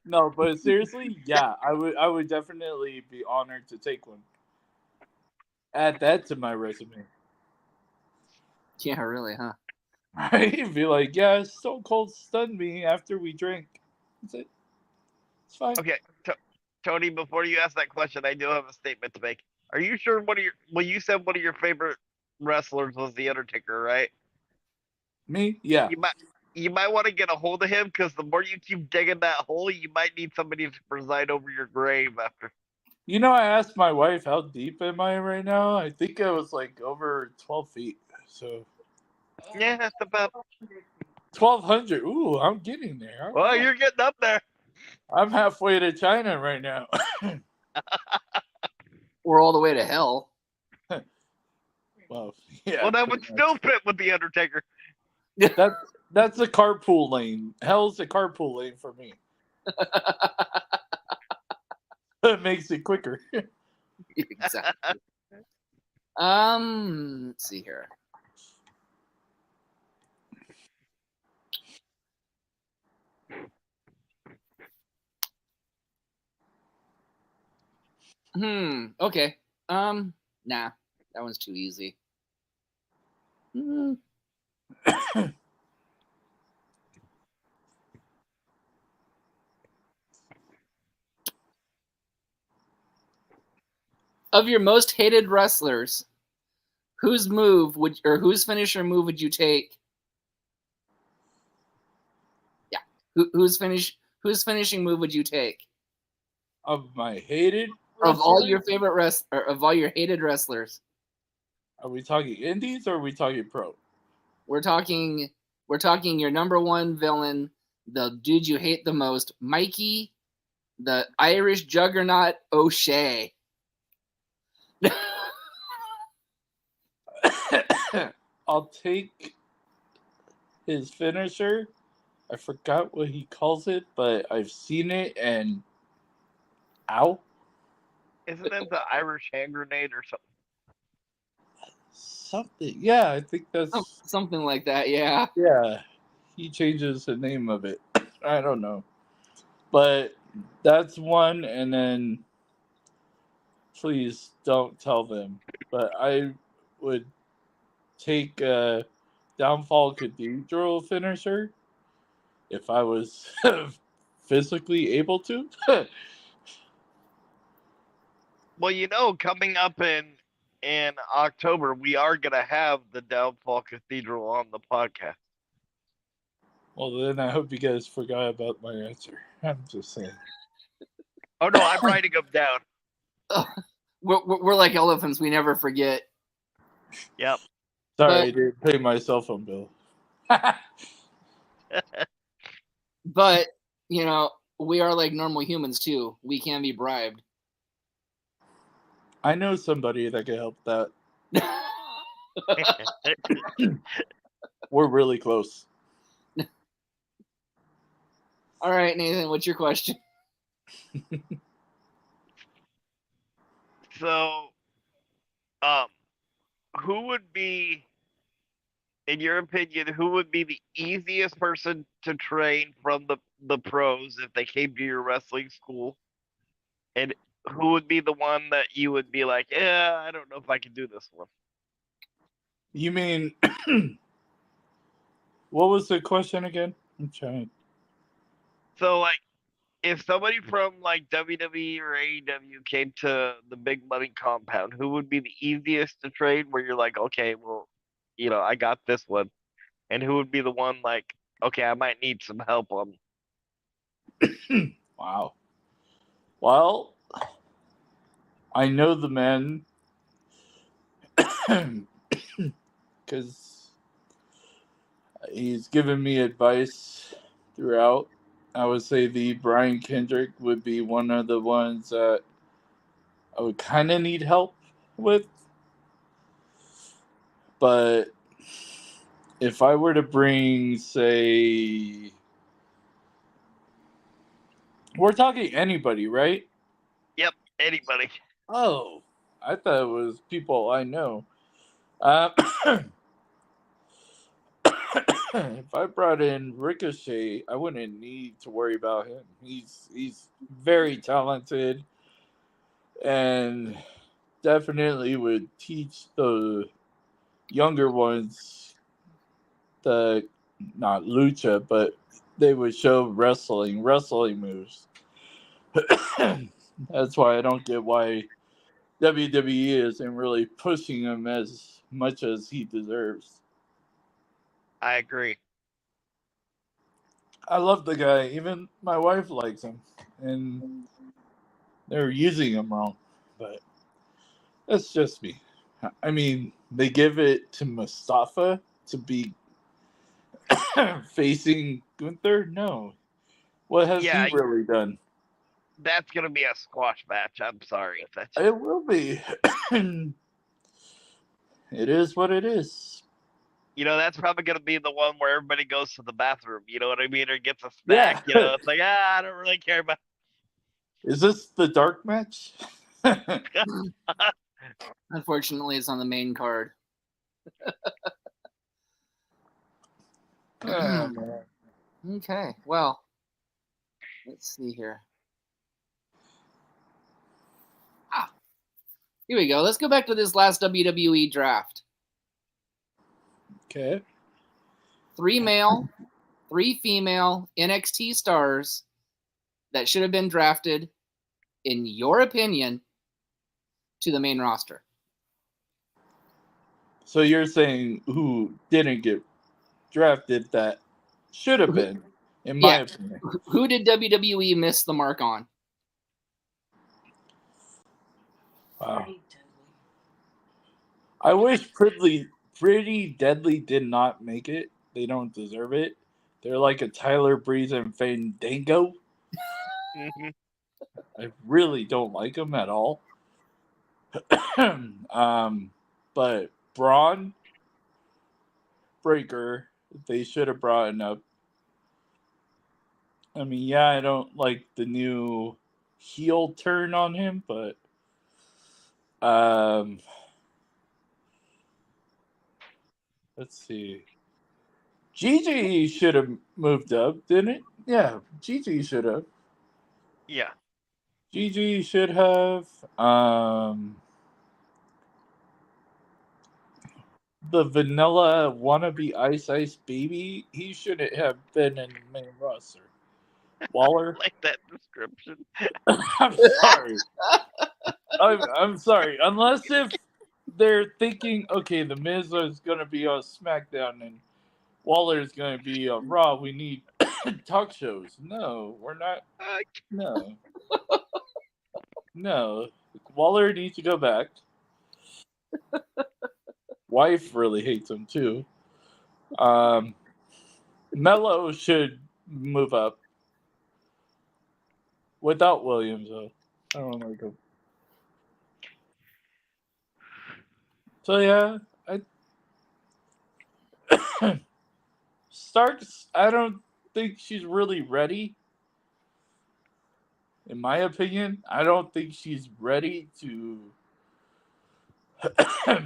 S3: No, but seriously, yeah, I would definitely be honored to take one. Add that to my resume.
S2: Yeah, really, huh?
S3: Right? Be like, yeah, Stone Cold stunned me after we drank. That's it. It's fine.
S1: Okay, Tony, before you ask that question, I do have a statement to make. Are you sure you said one of your favorite wrestlers was The Undertaker, right?
S3: Me? Yeah.
S1: You might want to get a hold of him, because the more you keep digging that hole, you might need somebody to preside over your grave after.
S3: I asked my wife, how deep am I right now? I think I was like over 12 feet. So.
S1: Yeah, that's about
S3: 1,200. Ooh, I'm getting there.
S1: Well, you're getting up there.
S3: I'm halfway to China right now.
S2: We're all the way to hell.
S3: Well, yeah.
S1: Well, that would still fit with The Undertaker.
S3: That's a carpool lane. Hell's a carpool lane for me. It makes it quicker.
S2: Exactly. Let's see here. Okay. Nah, that one's too easy. Of your most hated wrestlers, whose finisher move would you take? Yeah. Whose finishing move would you take?
S3: Of my hated
S2: wrestler? Of all your favorite of all your hated wrestlers.
S3: Are we talking indies or are we talking pro?
S2: We're talking your number one villain, the dude you hate the most, Mikey, the Irish juggernaut O'Shea.
S3: I'll take his finisher. I forgot what he calls it, but I've seen it and ow.
S1: Isn't it the Irish hand grenade or something?
S3: Something. Yeah, I think that's
S2: Something like that, yeah.
S3: yeah. He changes the name of it. I don't know. But that's one, and then please don't tell them. But I would take Downfall Cathedral finisher if I was physically able to.
S1: Well, coming up in October, we are gonna have the Downfall Cathedral on the podcast.
S3: Well, then I hope you guys forgot about my answer. I'm just saying.
S1: Oh no, I'm writing them down.
S2: We're like elephants. We never forget.
S1: Yep.
S3: Sorry, I didn't pay my cell phone bill.
S2: But, we are like normal humans too. We can be bribed.
S3: I know somebody that can help that. We're really close.
S2: All right, Nathan, what's your question?
S1: So, who would be, in your opinion, who would be the easiest person to train from the pros if they came to your wrestling school? And who would be the one that you would be like, yeah, I don't know if I can do this one?
S3: You mean, what was the question again? I'm trying.
S1: So, like, if somebody from like WWE or AEW came to the Big Money compound, who would be the easiest to train where you're like, okay, well, I got this one? And who would be the one like, okay, I might need some help on?
S3: Wow. Well, I know the men because he's given me advice throughout. I would say the Brian Kendrick would be one of the ones that I would kind of need help with. But if I were to bring, say, we're talking anybody, right?
S1: Yep, anybody.
S3: Oh, I thought it was people I know. If I brought in Ricochet, I wouldn't need to worry about him. He's very talented and definitely would teach the younger ones the not lucha, but they would show wrestling moves. That's why I don't get why WWE isn't really pushing him as much as he deserves.
S1: I agree.
S3: I love the guy. Even my wife likes him, and they're using him wrong. But that's just me. I mean, they give it to Mustafa to be facing Gunther. No, what has
S1: Yeah,
S3: he really done?
S1: that's gonna be a squash match. I'm sorry.
S3: It will be. It is what it is.
S1: That's probably gonna be the one where everybody goes to the bathroom. You know what I mean, or gets a snack.
S3: Yeah.
S1: It's like, I don't really care about.
S3: Is this the dark match?
S2: Unfortunately, it's on the main card.
S3: Oh, man.
S2: Okay, well, let's see here. Here we go. Let's go back to this last WWE draft.
S3: Okay.
S2: 3 male, 3 female NXT stars that should have been drafted, in your opinion, to the main roster.
S3: So you're saying who didn't get drafted that should have been, in my opinion.
S2: Who did WWE miss the mark on?
S3: Wow. I wish Pretty Deadly did not make it. They don't deserve it. They're like a Tyler Breeze and Fandango. I really don't like them at all. But Braun Breaker, they should have brought it up. I mean, yeah, I don't like the new heel turn on him, but let's see. Gigi should have moved up, didn't it? Yeah, Gigi should have.
S1: Yeah.
S3: Gigi should have. The vanilla wannabe Ice baby, he shouldn't have been in the main roster. Waller?
S1: Like that description.
S3: I'm sorry. I'm sorry. Unless if they're thinking, okay, the Miz is going to be on SmackDown and Waller is going to be on Raw, we need talk shows. No, we're not. No. No. Waller needs to go back. Wife really hates him too. Mello should move up. Without Williams, though. I don't like him. So, yeah. Starks, I don't think she's really ready. In my opinion, I don't think she's ready to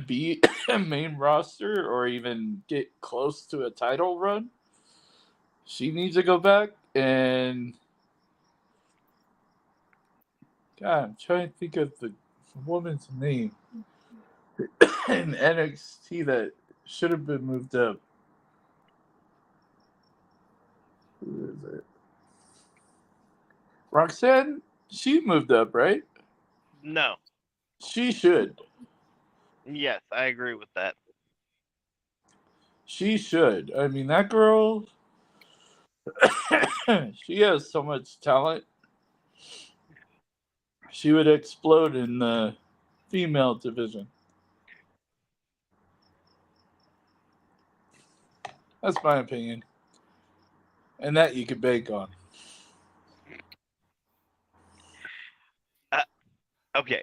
S3: be main roster or even get close to a title run. She needs to go back and God, I'm trying to think of the woman's name in NXT that should have been moved up. Who is it? Roxanne, she moved up, right?
S1: No.
S3: She should.
S1: Yes, I agree with that.
S3: She should. I mean, that girl, she has so much talent. She would explode in the female division. That's my opinion. And that you could bank on.
S1: Okay.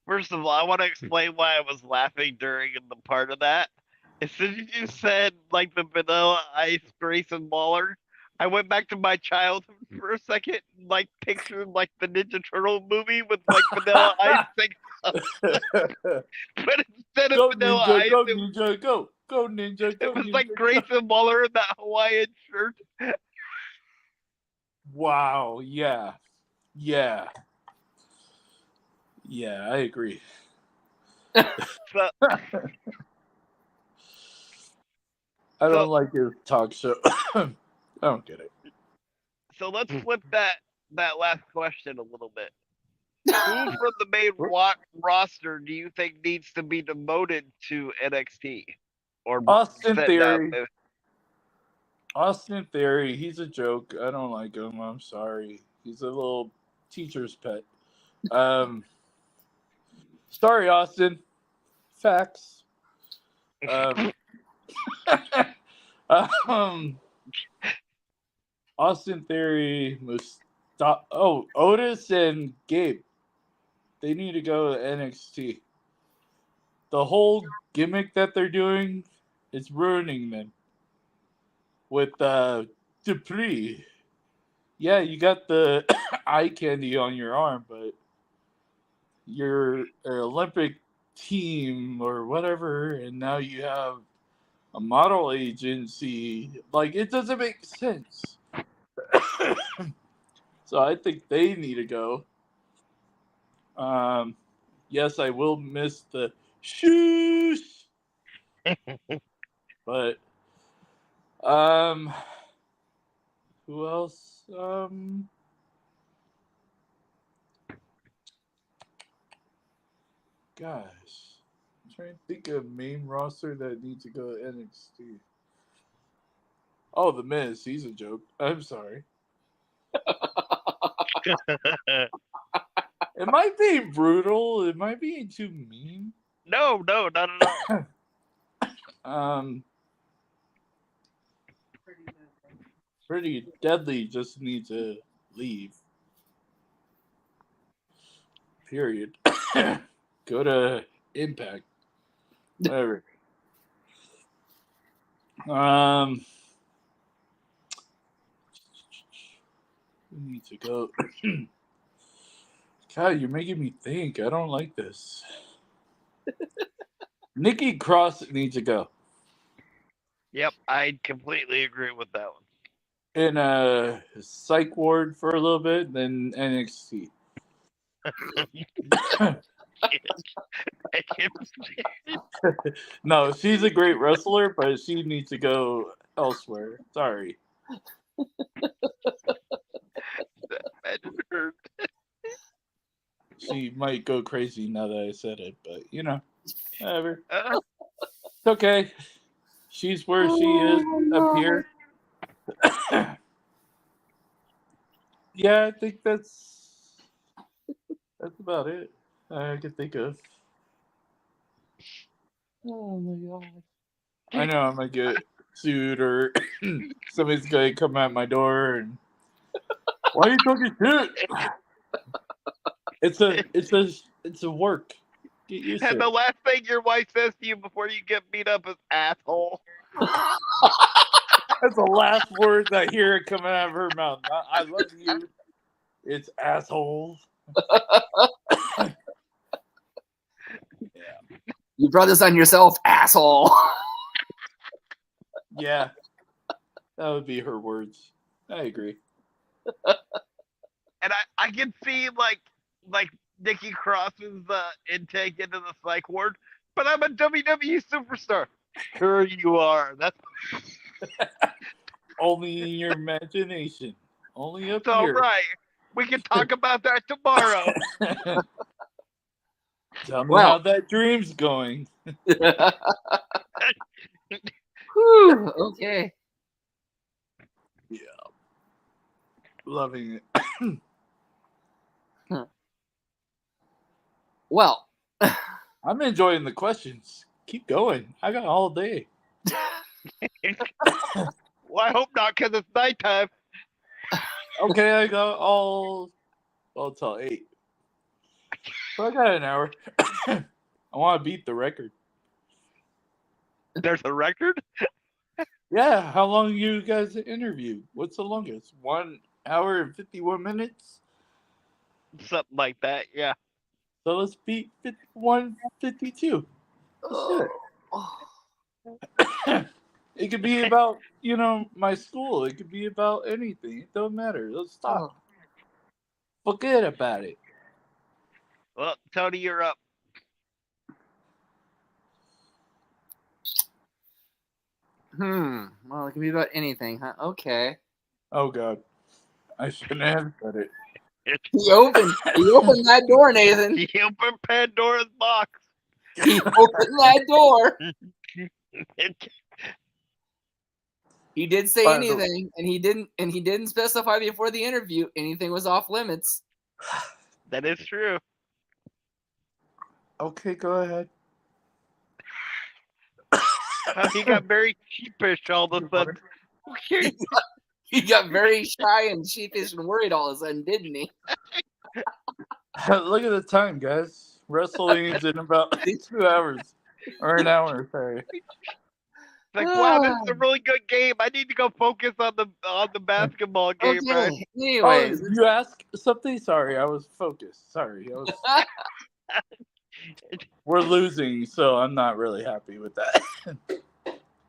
S1: First of all, I want to explain why I was laughing during the part of that. As soon as you said, like, the Vanilla Ice Grayson Waller, I went back to my childhood for a second, like, pictured, like, the Ninja Turtle movie with, like, Vanilla Ice. But instead of
S3: Go
S1: Vanilla
S3: Ninja,
S1: Ice,
S3: go Ninja, go. Go Ninja, go
S1: it was
S3: Ninja,
S1: like
S3: go.
S1: Grayson Waller in that Hawaiian shirt.
S3: Wow, yeah. Yeah. Yeah, I agree.
S1: So,
S3: I don't like your talk show. I don't get it.
S1: so let's flip that last question a little bit. Who from the main roster do you think needs to be demoted to NXT? Or
S3: Austin
S1: sent
S3: Theory.
S1: down?
S3: Austin Theory, he's a joke. I don't like him. I'm sorry. He's a little teacher's pet. Sorry, Austin. Facts. Austin Theory, Otis and Gabe. They need to go to NXT. The whole gimmick that they're doing is ruining them. With Dupree. Yeah, you got the eye candy on your arm, but you're an Olympic team or whatever, and now you have a model agency. Like, it doesn't make sense. So I think they need to go. Yes, I will miss the shoes. But who else? Gosh, I'm trying to think of main roster that needs to go to NXT. Oh, The Miz, he's a joke. I'm sorry. Am I being brutal? Am I being too mean?
S1: No, not at all.
S3: Pretty Deadly just needs to leave. Period. Go to Impact. Whatever. We need to go. God, you're making me think. I don't like this. Nikki Cross needs to go.
S1: Yep, I completely agree with that one.
S3: In a psych ward for a little bit, then NXT. No, she's a great wrestler, but she needs to go elsewhere. Sorry. She might go crazy now that I said it, but whatever. It's okay. She's where she is up here. Yeah, I think that's about it I can think of.
S2: Oh my god.
S3: I know I'm gonna get sued or somebody's gonna come at my door and why are you talking shit? It's a work. Get used to
S1: And the
S3: it.
S1: last thing your wife says to you before you get beat up is asshole.
S3: That's the last words I hear coming out of her mouth. Not, I love you. It's assholes.
S2: You brought this on yourself, asshole.
S3: Yeah. That would be her words. I agree.
S1: And I can see like Nikki Cross's intake into the psych ward, but I'm a WWE superstar. Sure you are. That's
S3: Only in your imagination. Only up
S1: all
S3: here.
S1: right. We can talk about that tomorrow.
S3: Tell me how that dream's going.
S2: Whew, okay.
S3: Yeah. Loving it.
S2: Well,
S3: I'm enjoying the questions. Keep going. I got all day.
S1: Well, I hope not, because it's nighttime.
S3: Okay, I got all till 8. So I got an hour. I want to beat the record.
S1: There's a record?
S3: Yeah, how long you guys interview? What's the longest? 1 hour and 51 minutes?
S1: Something like that, yeah.
S3: So let's beat 51:52. Let's do it. It could be about, my school. It could be about anything. It don't matter. Let's stop. Forget about it.
S1: Well, Tony, you're up.
S2: Well, it can be about anything, huh? Okay.
S3: Oh, God. I shouldn't have said it.
S2: He opened that door, Nathan.
S1: He opened Pandora's box.
S2: He opened that door. He did say anything, and he didn't specify before the interview anything was off limits.
S1: That is true.
S3: Okay, go ahead.
S1: He got very sheepish all of a sudden.
S2: He got very shy and sheepish and worried all of a sudden, didn't he?
S3: Look at the time, guys. Wrestling's in about 2 hours. Or an hour, sorry.
S1: Like, wow, this is a really good game. I need to go focus on the basketball game,
S2: okay.
S1: right?
S2: Anyways,
S3: you asked something? Sorry, I was focused. Sorry. We're losing, so I'm not really happy with that.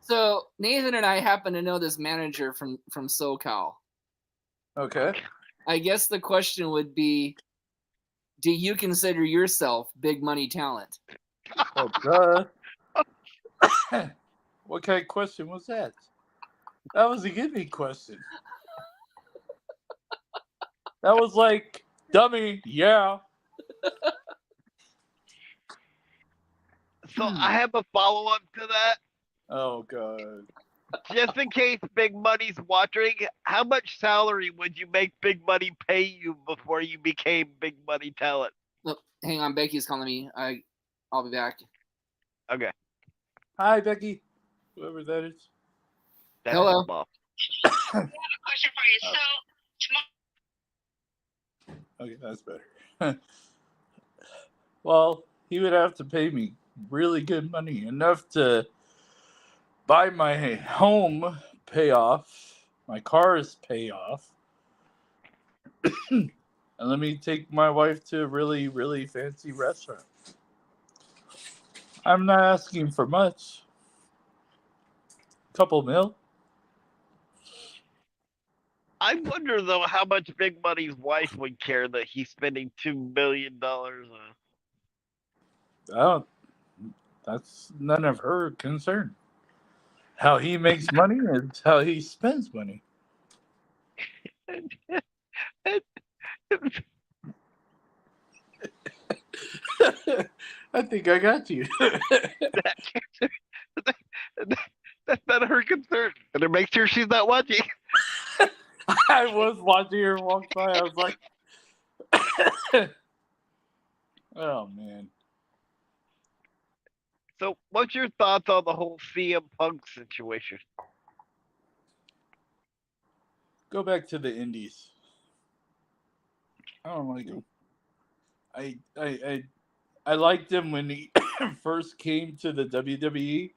S2: So Nathan and I happen to know this manager from SoCal.
S3: Okay.
S2: I guess the question would be, do you consider yourself big money talent?
S3: Oh, duh. What kind of question was that? That was a gimme question. That was like, dummy, yeah.
S1: So I have a follow-up to that.
S3: Oh, God.
S1: Just in case Big Money's watching, how much salary would you make Big Money pay you before you became Big Money talent?
S2: Look, hang on, Becky's calling me. I'll be back.
S1: Okay.
S3: Hi, Becky. Whoever that is.
S1: That's
S2: Hello.
S1: his mom.
S4: I have a question for you. So tomorrow.
S3: Okay, that's better. Well, he would have to pay me really good money, enough to buy my home pay off, my car's pay off, and let me take my wife to a really, really fancy restaurant. I'm not asking for much. Couple mil.
S1: I wonder though how much Big Money's wife would care that he's spending $2 million on.
S3: Oh, that's none of her concern. How he makes money is how he spends money. I think I got you.
S1: That's not her concern. Better make sure she's not watching.
S3: I was watching her walk by. I was like, oh, man.
S1: So, what's your thoughts on the whole CM Punk situation?
S3: Go back to the Indies. I don't like him. I liked him when he first came to the WWE.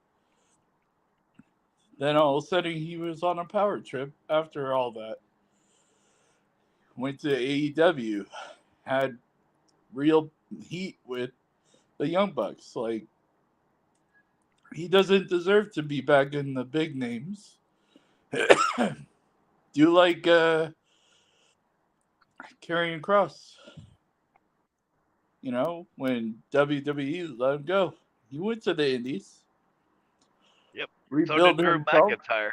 S3: Then all of a sudden he was on a power trip after all that. Went to AEW, had real heat with the Young Bucks. Like, he doesn't deserve to be back in the big names. Do like Karrion Kross. You know, when WWE let him go, he went to the Indies.
S1: Yep.
S3: Rebuild
S1: So did Drew
S3: himself.
S1: McIntyre.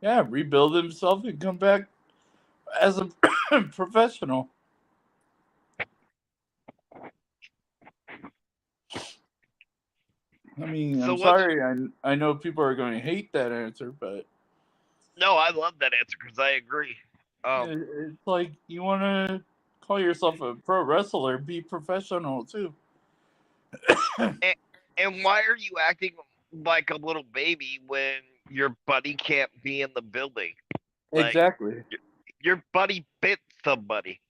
S3: Yeah, rebuild himself and come back as a professional. I mean,
S1: So
S3: I'm sorry. I know people are going to hate that answer, but
S1: No, I love that answer because I agree.
S3: it's like, you want to call yourself a pro wrestler, be professional too.
S1: And why are you acting like a little baby when your buddy can't be in the building? Like,
S3: Exactly.
S1: your buddy bit somebody.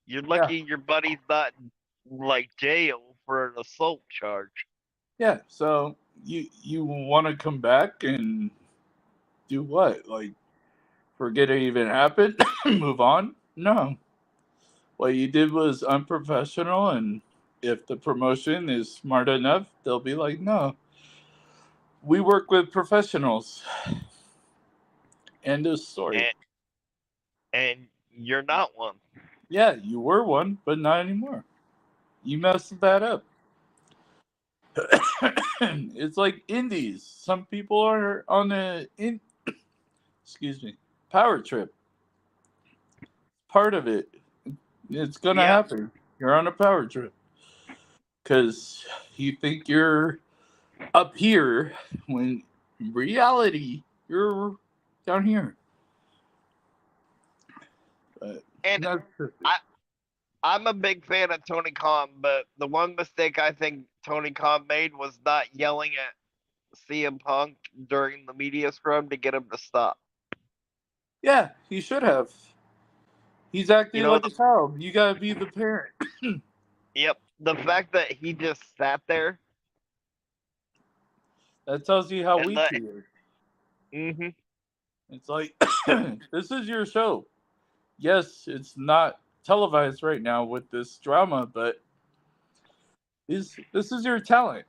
S1: You're lucky your buddy's not in, like, jail for an assault charge.
S3: Yeah, so you want to come back and do what? Like, forget it even happened? Move on? No. What you did was unprofessional, and if the promotion is smart enough, they'll be like, no, we work with professionals. End of story.
S1: And you're not one.
S3: Yeah, you were one, but not anymore. You messed that up. It's like indies. Some people are on power trip. Part of it. It's gonna
S1: Yeah.
S3: happen. You're on a power trip because you think you're up here when in reality you're down here. But
S1: And
S3: that's
S1: I'm a big fan of Tony Khan, but the one mistake I think Tony Khan made was not yelling at CM Punk during the media scrum to get him to stop.
S3: yeah, he should have. He's acting
S1: You know,
S3: like a child. You gotta be the parent.
S1: Yep. The fact that he just sat there.
S3: That tells you how
S1: And
S3: weak
S1: that-
S3: he is.
S1: Mm-hmm.
S3: It's like, this is your show. Yes, it's not televised right now with this drama, but this is your talent.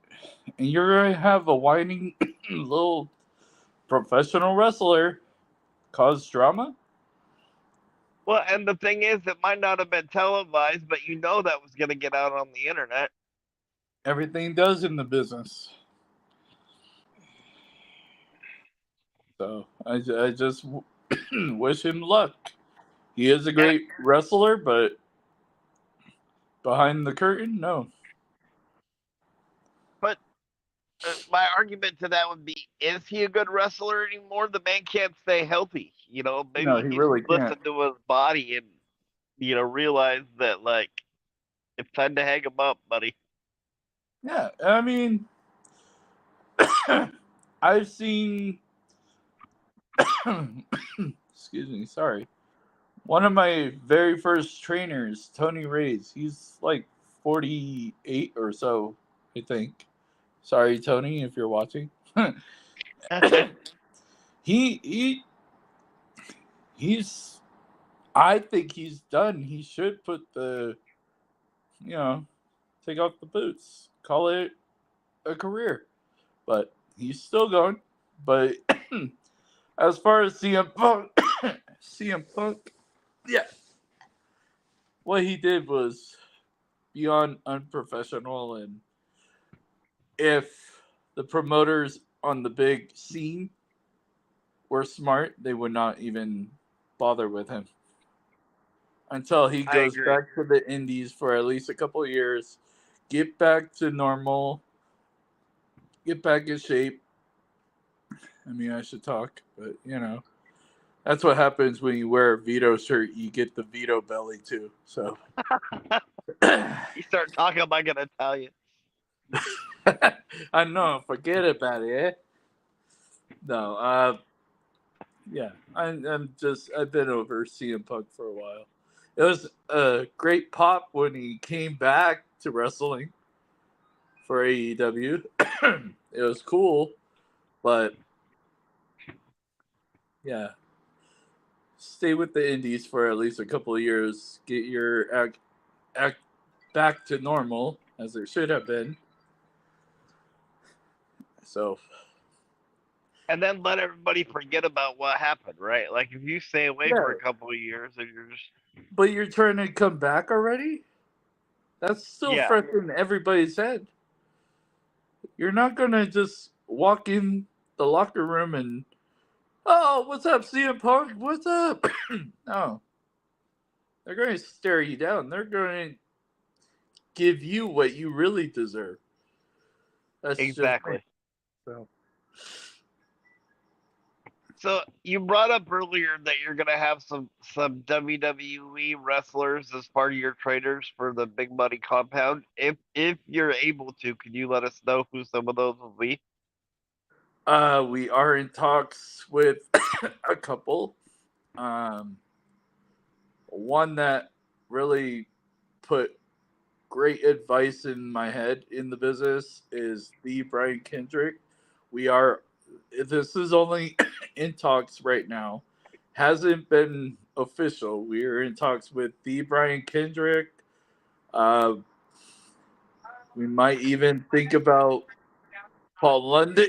S3: And you're going to have a whining little professional wrestler cause drama?
S1: Well, and the thing is, it might not have been televised, but you know that was going to get out on the internet.
S3: Everything does in the business. So I just wish him luck. He is a great wrestler, but behind the curtain, no.
S1: But my argument to that would be, is he a good wrestler anymore? The man can't stay healthy. You know, maybe
S3: No, he
S1: he
S3: really
S1: should listen
S3: can't.
S1: to his body and, realize that, like, it's time to hang him up, buddy.
S3: Yeah, I mean, I've seen. Excuse me, sorry. One of my very first trainers, Tony Reyes, he's like 48 or so, I think. Sorry, Tony, if you're watching. he he's. I think he's done. He should put the, take off the boots, call it a career. But he's still going. But as far as CM Punk, CM Punk, yeah, what he did was beyond unprofessional. And if the promoters on the big scene were smart, they would not even bother with him until he
S1: I
S3: goes
S1: agree.
S3: back to the indies for at least a couple of years, get back to normal, get back in shape. I mean, I should talk, but that's what happens when you wear a Vito shirt. You get the Vito belly too. So
S1: You start talking like an Italian.
S3: I know. Forget about it. Eh? No. Yeah. I've been over CM Punk for a while. It was a great pop when he came back to wrestling for AEW. It was cool, but yeah, stay with the indies for at least a couple of years. Get your act back to normal as it should have been. So,
S1: And then let everybody forget about what happened, right? Like if you stay away for a couple of years and you're just
S3: but you're trying to come back already? That's still fresh in everybody's head. You're not gonna just walk in the locker room and, oh, what's up, CM Punk? What's up? No. They're going to stare you down. They're going to give you what you really deserve. That's
S1: exactly.
S3: Just
S1: So you brought up earlier that you're gonna have some WWE wrestlers as part of your traders for the Big Money Compound. If you're able to, can you let us know who some of those will be?
S3: we are in talks with a couple. One that really put great advice in my head in the business is the Brian Kendrick. This is only in talks right now. Hasn't been official. We are in talks with the Brian Kendrick. We might even think about Paul London.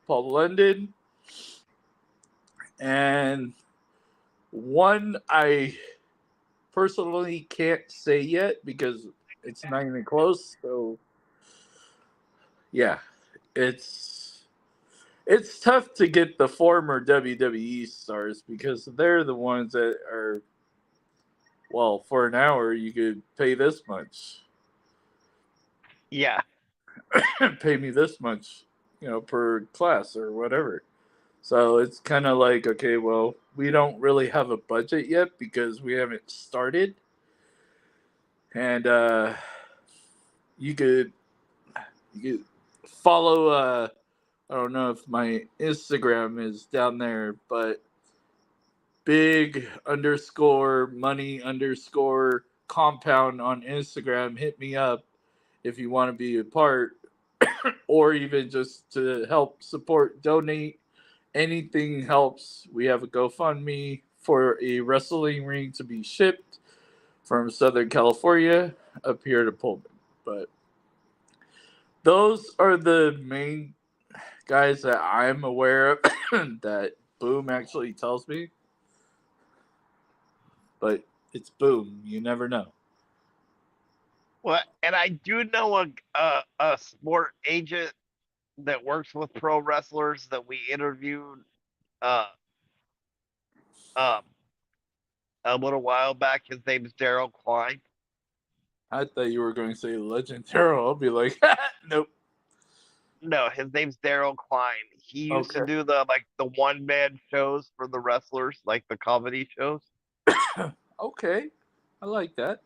S3: Paul London. And one I personally can't say yet because it's not even close. So yeah, it's tough to get the former WWE stars because they're the ones that are, well, for an hour you could pay this much.
S1: Yeah.
S3: Pay me this much, per class or whatever. So it's kind of like, okay, well, we don't really have a budget yet because we haven't started. And you could follow, I don't know if my Instagram is down there, but big_money_compound on Instagram. Hit me up if you want to be a part or even just to help support, donate. Anything helps. We have a GoFundMe for a wrestling ring to be shipped from Southern California up here to Pullman. But those are the main guys that I'm aware of that Boom actually tells me. But it's Boom. You never know.
S1: Well, and I do know a sport agent that works with pro wrestlers that we interviewed uh a little while back. His name is Daryl Klein.
S3: I thought you were going to say Legend Daryl. I'll be like, nope.
S1: No, his name's Daryl Klein. He used to do the one man shows for the wrestlers, like the comedy shows.
S3: Okay, I like that.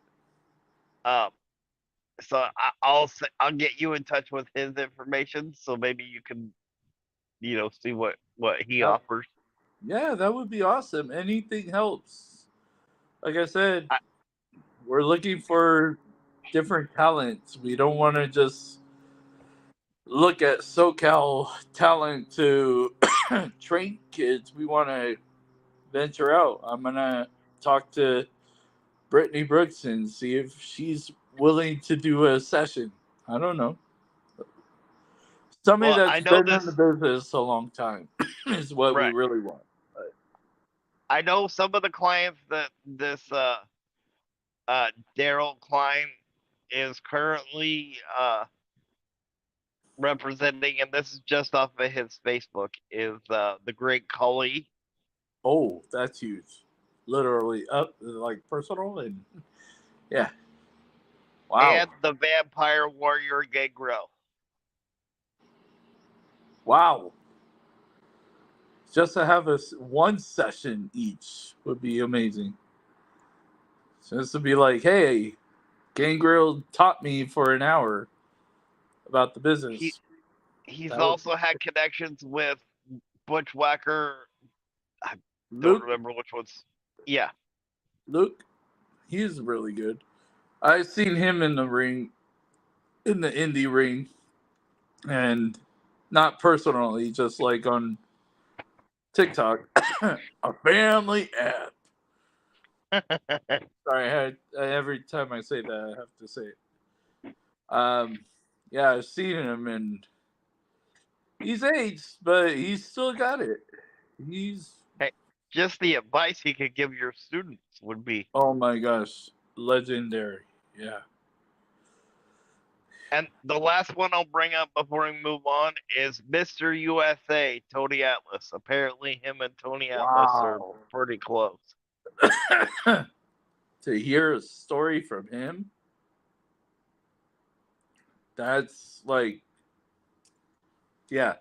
S1: So I'll get you in touch with his information, so maybe you can, see what he offers.
S3: Yeah, that would be awesome. Anything helps. Like I said, we're looking for different talents. We don't want to just look at SoCal talent to train kids, we want to venture out. I'm gonna talk to Brittany Brooks and see if she's willing to do a session. I don't know. Somebody
S1: Well, I
S3: that's
S1: know
S3: been in the
S1: this,
S3: business a long time is what we
S1: right.
S3: really want.
S1: I know some of the clients that this Daryl Klein is currently representing, and this is just off of his Facebook, is the Great Khali
S3: Oh, that's huge. Literally up like personal and yeah. Wow.
S1: and the Vampire Warrior Gangrel.
S3: Wow. Just to have us one session each would be amazing. Just to be like, hey, Gangrel taught me for an hour about the
S1: He
S3: business.
S1: he's
S3: That would
S1: also had connections with Bushwhacker. I don't
S3: Luke,
S1: remember which ones. Yeah,
S3: Luke, he's really good. I've seen him in the ring, in the indie ring, and not personally, just like on TikTok, a family app. Sorry, every time I say that, I have to say it. Yeah, I've seen him, and he's aged, but he's still got it. He's
S1: hey, just the advice he could give your students would be.
S3: oh my gosh, legendary. Yeah.
S1: And the last one I'll bring up before we move on is Mr. USA, Tony Atlas. Apparently, him and Tony Atlas are
S3: Wow.
S1: pretty close.
S3: To hear a story from him, that's like, yeah,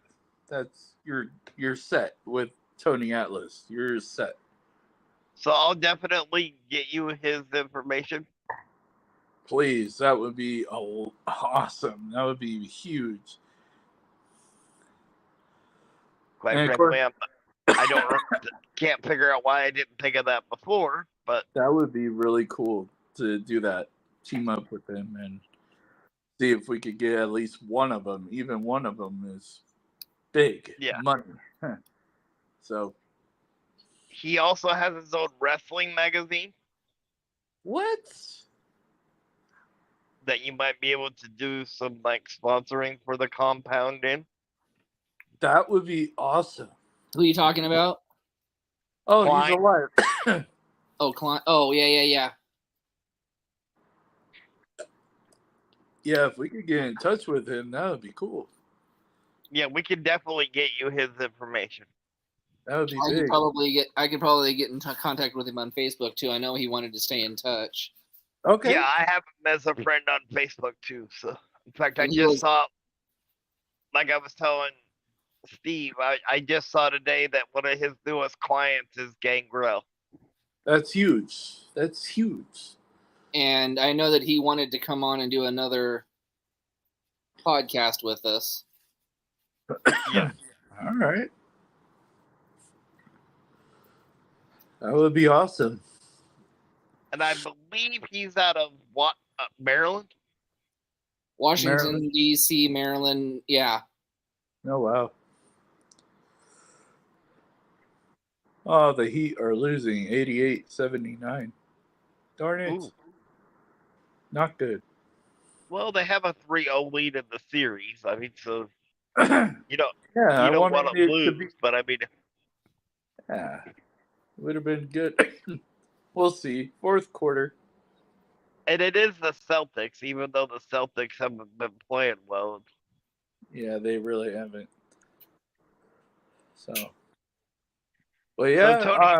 S3: that's you're set with Tony Atlas. You're set.
S1: So I'll definitely get you his information.
S3: Please, that would be awesome. That would be huge.
S1: Quite
S3: And of
S1: frankly,
S3: course,
S1: I don't can't figure out why I didn't think of that before. But
S3: that would be really cool to do that. Team up with him and see if we could get at least one of them. Even one of them is big
S1: yeah,
S3: money. So
S1: he also has his own wrestling magazine
S3: what?
S1: that you might be able to do some like sponsoring for the compound in.
S3: That would be awesome.
S2: Who are you talking about?
S3: Oh,
S1: Klein.
S3: he's alive.
S2: Oh, Klein. Oh, yeah.
S3: Yeah, if we could get in touch with him, that would be cool.
S1: Yeah, we can definitely get you his information.
S3: That would be
S2: I
S3: big.
S2: could probably get in contact with him on Facebook too. I know he wanted to stay in touch.
S3: Okay.
S1: Yeah, I have him as a friend on Facebook too. So, in fact, I
S2: And he
S1: just
S2: was-
S1: saw, like I was telling Steve, I just saw today that one of his newest clients is Gangrel.
S3: That's huge. That's huge.
S2: And I know that he wanted to come on and do another podcast with us.
S1: Yeah.
S3: All right. That would be awesome.
S1: And I believe he's out of Maryland.
S2: Washington,
S3: Maryland.
S2: D.C., Maryland. Yeah.
S3: Oh, wow. Oh, the Heat are losing 88-79. Darn it.
S1: Ooh.
S3: Not good.
S1: Well, they have a 3-0 lead in the series. I mean, so
S3: Yeah,
S1: you don't
S3: I
S1: want
S3: wanted
S1: to
S3: it to
S1: lose,
S3: be.
S1: but I mean,
S3: Yeah, would have been good. We'll see. Fourth quarter.
S1: and it is the Celtics, even though the Celtics haven't been playing well.
S3: Yeah, they really haven't. So, well, yeah.
S1: So Tony,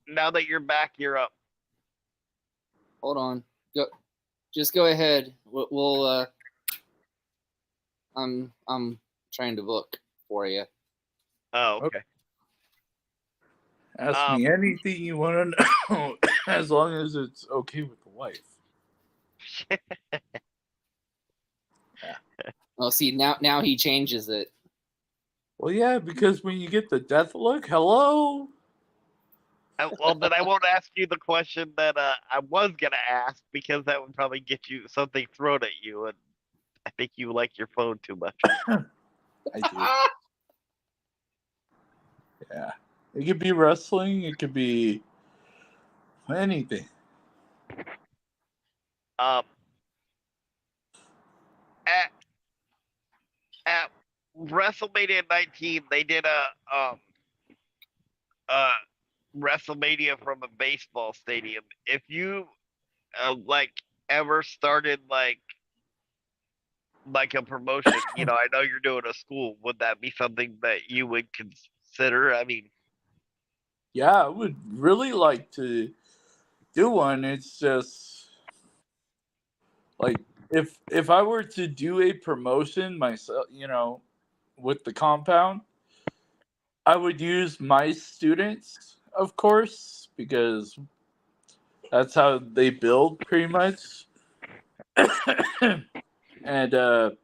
S1: now that you're back, you're up.
S2: Hold on. Just go ahead. We'll I'm trying to book for you.
S1: Oh, okay.
S3: Ask me anything you want to know, as long as it's okay with the wife.
S2: Oh, see now he changes it.
S3: Well, yeah, because when you get the death look, hello.
S1: Well, then I won't ask you the question that I was gonna ask because that would probably get you something thrown at you. And I think you like your phone too much.
S3: I do. Yeah. It could be wrestling. It could be anything.
S1: Um, at WrestleMania 19, they did a WrestleMania from a baseball stadium. If you like ever started like a promotion, I know you're doing a school. Would that be something that you would consider? I mean,
S3: Yeah, I would really like to do one. It's just like if I were to do a promotion myself, with the compound, I would use my students, of course, because that's how they build pretty much. And of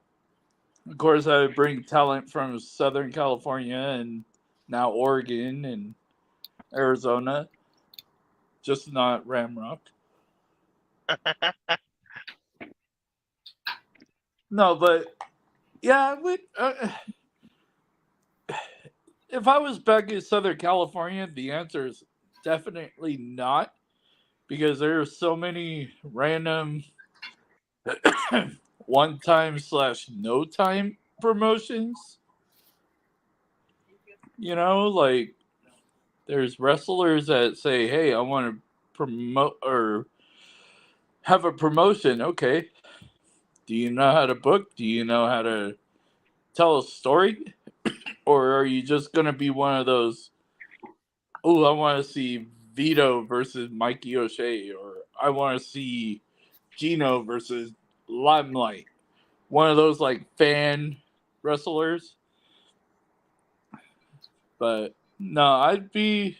S3: course, I would bring talent from Southern California and now Oregon and Arizona, just not Ramrock. No, but yeah, I would. If I was back in Southern California, the answer is definitely not, because there are so many random one time / no time promotions. Like there's wrestlers that say, "Hey, I want to promote or have a promotion." Okay, do you know how to book? Do you know how to tell a story? Or are you just gonna be one of those? Oh, I want to see Vito versus Mikey O'Shea, or I want to see Gino versus Limelight. One of those like fan wrestlers. But no, I would be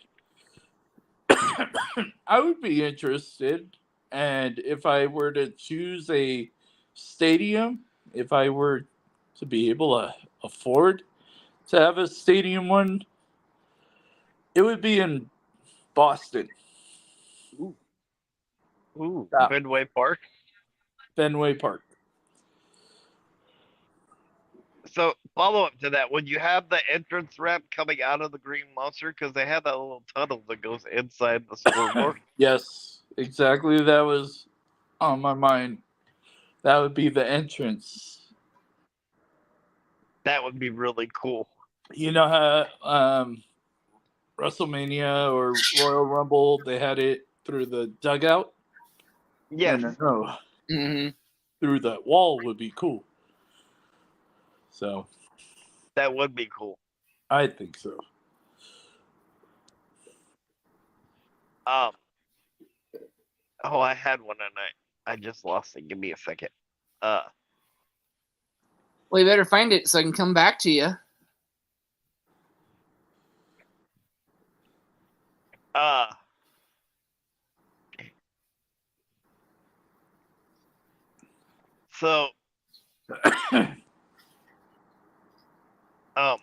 S3: interested. And if I were to choose a stadium, if I were to be able to afford to have a stadium one, it would be in Boston.
S1: ooh,
S3: Yeah.
S1: Fenway Park.
S3: Fenway Park.
S1: So follow up to that, when you have the entrance ramp coming out of the Green Monster, because they have that little tunnel that goes inside the scoreboard.
S3: Yes, exactly. That was on my mind. That would be the entrance.
S1: That would be really cool.
S3: You know how WrestleMania or Royal Rumble, they had it through the dugout?
S1: Yes,
S3: No.
S2: hmm
S3: Through that wall would be cool. So
S1: that would be cool.
S3: I think so.
S1: Um, oh, I had one and I just lost it. Give me a second.
S2: Well, you better find it so I can come back to you.
S1: Uh, so, um,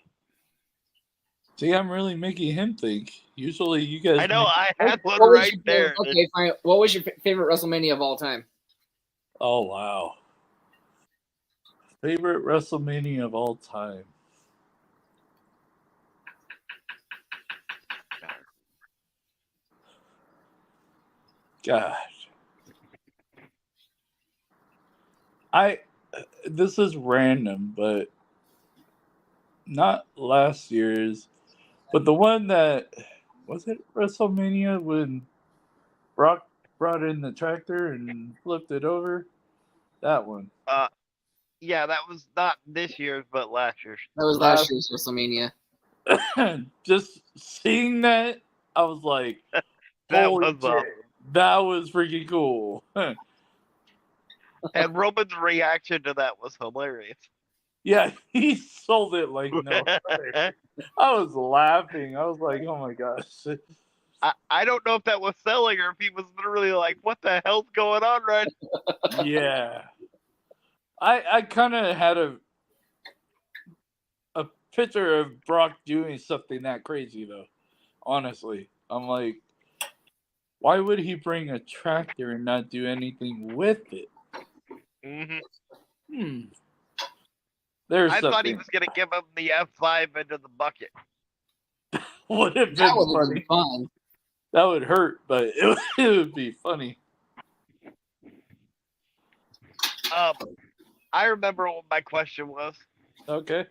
S3: See, I'm really making him think. Usually you guys
S1: I know
S3: make...
S1: I had one
S2: What was
S1: right
S2: your
S1: there.
S2: favorite, okay, fine. What was your favorite WrestleMania of all time?
S3: Oh, wow. Favorite WrestleMania of all time. God. This is random, but not last year's, but the one that was it WrestleMania when Brock brought in the tractor and flipped it over? That one.
S1: Yeah, that was not this year's, but last year's.
S2: That was last year's WrestleMania.
S3: Just seeing that, I was like,
S1: That
S3: holy
S1: was
S3: shit, that was freaking cool.
S1: and Roman's reaction to that was hilarious.
S3: Yeah, he sold it like no other. I was laughing. I was like, oh my gosh.
S1: I don't know if that was selling or if he was literally like, "What the hell's going on right?"
S3: Yeah. I kind of had a picture of Brock doing something that crazy though. Honestly, I'm like, why would he bring a tractor and not do anything with it?
S1: Mm-hmm.
S3: There's
S1: I thought he
S3: something.
S1: was gonna give him the F5 into the bucket.
S3: Would have
S2: That
S3: been
S2: would have
S3: funny.
S2: been fun.
S3: That would hurt, but it would be funny.
S1: I remember what my question was.
S3: Okay.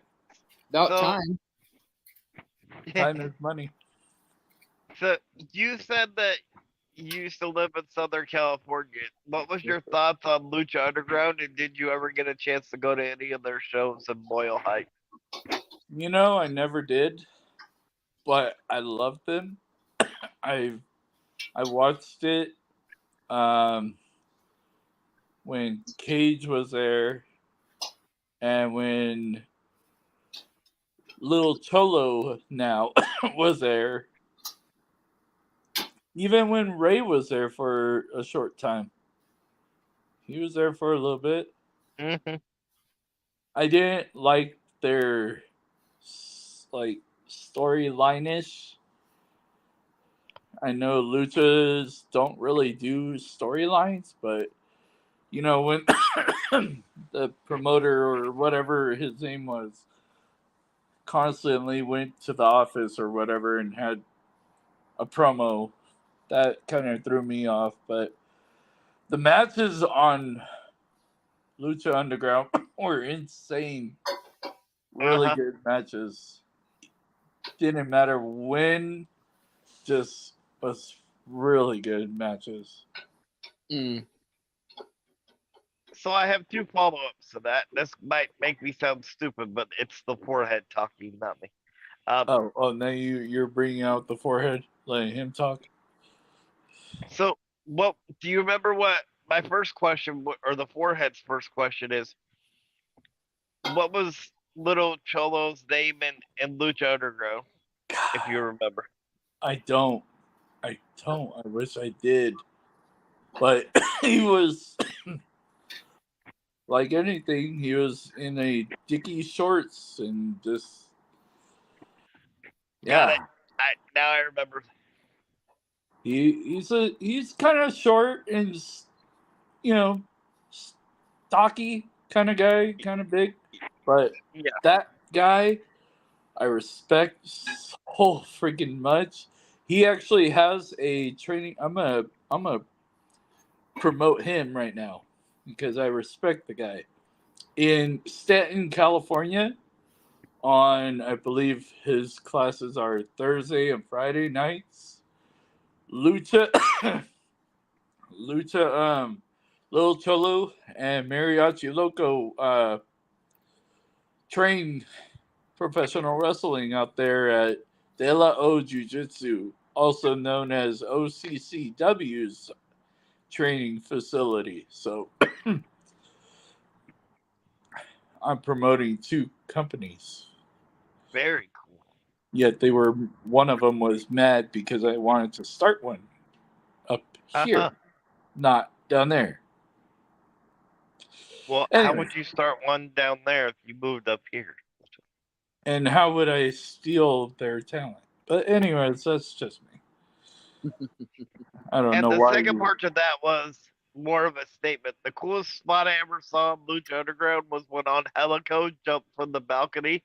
S2: About
S1: So-
S2: time.
S3: Time is money.
S1: So you said that you used to live in Southern California. What was your thoughts on Lucha Underground, and did you ever get a chance to go to any of their shows in Boyle Heights?
S3: You know, I never did, but I loved them. I watched it when Cage was there, and when Little Cholo now was there. Even when Ray was there for a short time, he was there for a little bit.
S1: Mm-hmm.
S3: I didn't like their like storyline-ish. I know luchas don't really do storylines, but you know when the promoter or whatever his name was constantly went to the office or whatever and had a promo, that kind of threw me off. But the matches on Lucha Underground were insane. Really
S1: Uh-huh.
S3: good matches. Didn't matter when, just was really good matches.
S2: Mm.
S1: So I have two follow-ups to that. This might make me sound stupid, but it's the forehead talking, not me.
S3: Oh, now you're bringing out the forehead, letting him talk.
S1: So what do you remember? What my first question, or the forehead's first question is? What was Little Cholo's name in Lucha Underground, if you remember?
S3: I don't. I wish I did. But he was like anything. He was in a dicky shorts and just
S1: Got
S3: yeah.
S1: it. Now I remember.
S3: He's kind of short and you know stocky kind of guy, kind of big, but
S1: Yeah.
S3: that guy I respect so freaking much. He actually has a training. I'm gonna promote him right now because I respect the guy. In Stanton, California, on I believe his classes are Thursday and Friday nights. Lucha, Little Cholo and Mariachi Loco train professional wrestling out there at De La O Jiu Jitsu, also known as OCCW's training facility. So I'm promoting two companies.
S1: Very cool.
S3: Yet one of them was mad because I wanted to start one up here,
S1: Uh-huh.
S3: not down there.
S1: Well, how
S3: Anyway.
S1: would you start one down there if you moved up here?
S3: And how would I steal their talent? But anyways, that's just me. I don't
S1: And
S3: know
S1: the
S3: why.
S1: second part to that was more of a statement. The coolest spot I ever saw in Lucha Underground was when On Helico jumped from the balcony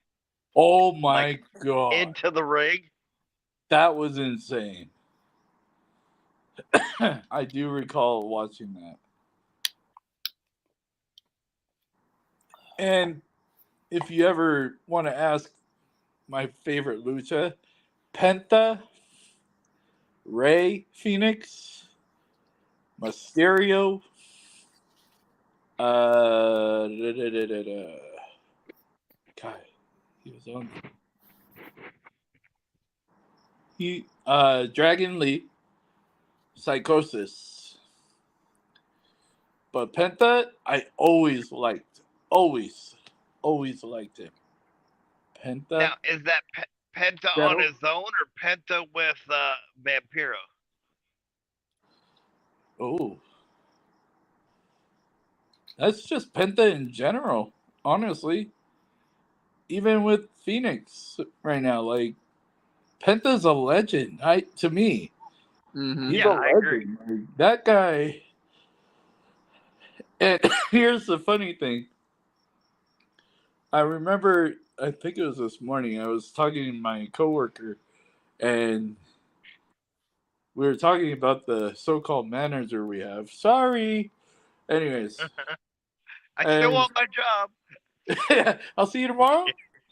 S3: Oh my god,
S1: into the ring.
S3: that was insane. I do recall watching that. And if you ever want to ask my favorite lucha, Penta, Ray Phoenix, Mysterio, God, he was on. Dragon Lee, Psychosis. But Penta, I always liked. Always liked him. Penta.
S1: Now, is that Penta
S3: Yeah.
S1: on his own or Penta with Vampiro?
S3: Oh. That's just Penta in general, honestly. Even with Phoenix right now, like Penta's a legend, to me.
S2: Mm-hmm.
S3: He's
S1: Yeah,
S3: a
S1: I agree.
S3: legend. Like, that guy. And here's the funny thing. I remember, I think it was this morning, I was talking to my coworker, and we were talking about the so-called manager we have. Sorry. Anyways,
S1: I still
S3: and
S1: want my job.
S3: I'll see you tomorrow.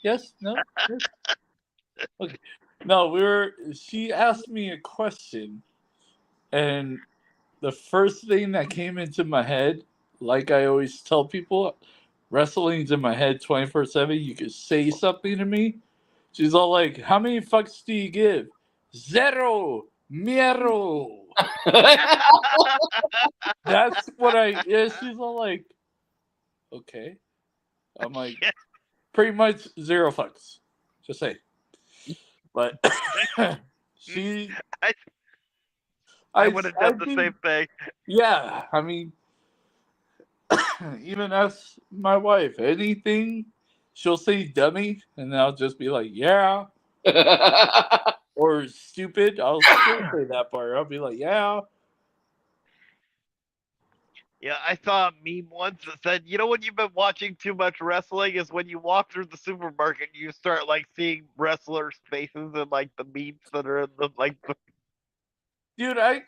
S3: Yes. No. Yes. Okay. No, she asked me a question, and the first thing that came into my head, like I always tell people, wrestling's in my head 24/7. You could say something to me. She's all like, "How many fucks do you give?" Zero. Mierro. That's what I. Yeah, she's all like, okay. I'm like, pretty much zero fucks. Just say. But she,
S1: I would have done the
S3: think,
S1: same thing.
S3: yeah. I mean, even as my wife, anything she'll say dummy, and I'll just be like, yeah, or stupid. I'll still say that part. I'll be like, yeah.
S1: Yeah, I saw a meme once that said, you know, when you've been watching too much wrestling is when you walk through the supermarket and you start like seeing wrestlers' faces and like the meats that are in the like.
S3: Dude, I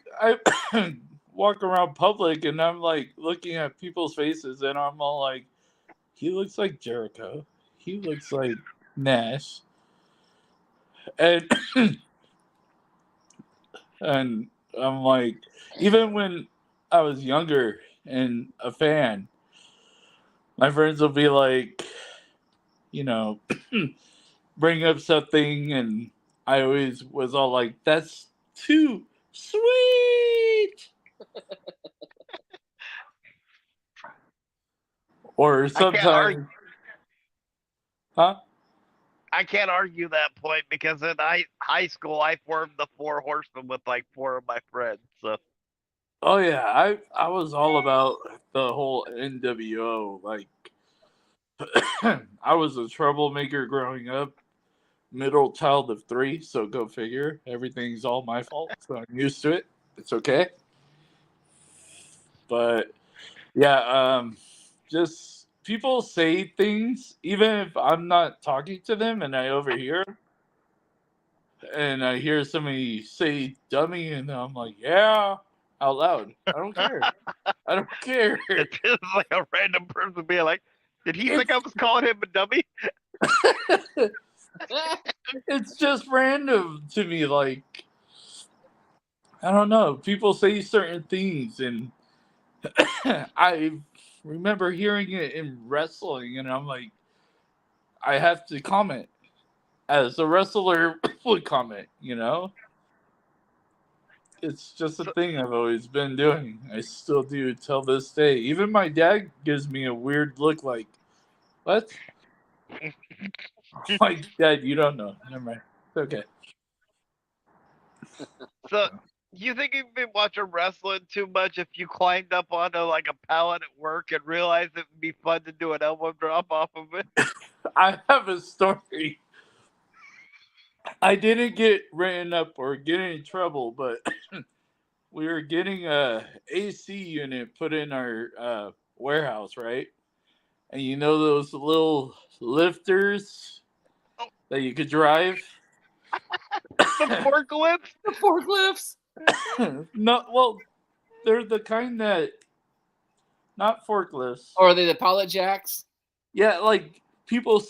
S3: walk around public and I'm like looking at people's faces and I'm all like, he looks like Jericho. He looks like Nash. And and I'm like, even when I was younger and a fan, my friends will be like, you know, bring up something, and I always was all like, that's too sweet. Or sometimes, huh?
S1: I can't argue that point because in high school I formed the Four Horsemen with like four of my friends. So
S3: Oh yeah, I was all about the whole NWO. Like, I was a troublemaker growing up, middle child of three. So go figure. Everything's all my fault. So I'm used to it. It's okay. But yeah, just people say things even if I'm not talking to them and I overhear and I hear somebody say dummy and I'm like, yeah, out loud. I don't care. I don't care.
S1: it's just like a random person being like, "Did he think I was calling him a dummy?"
S3: It's just random to me. Like, I don't know. People say certain things, and I remember hearing it in wrestling, and I'm like, I have to comment as a wrestler would comment. You know, it's just a
S1: So,
S3: thing I've always been doing. I still do till this day. Even my dad gives me a weird look, like, what? Like, Dad, you don't know. Never mind. It's okay.
S1: so you think you've been watching wrestling too much if you climbed up onto like a pallet at work and realized it would be fun to do an elbow drop off of it?
S3: I have a story. I didn't get written up or get in trouble, but we were getting a AC unit put in our warehouse, right? And you know those little lifters
S1: Oh,
S3: that you could drive?
S1: the forklift?
S2: The forklifts.
S3: No, well, they're the kind that not forklifts.
S2: Or are they the pallet jacks?
S3: Yeah, like people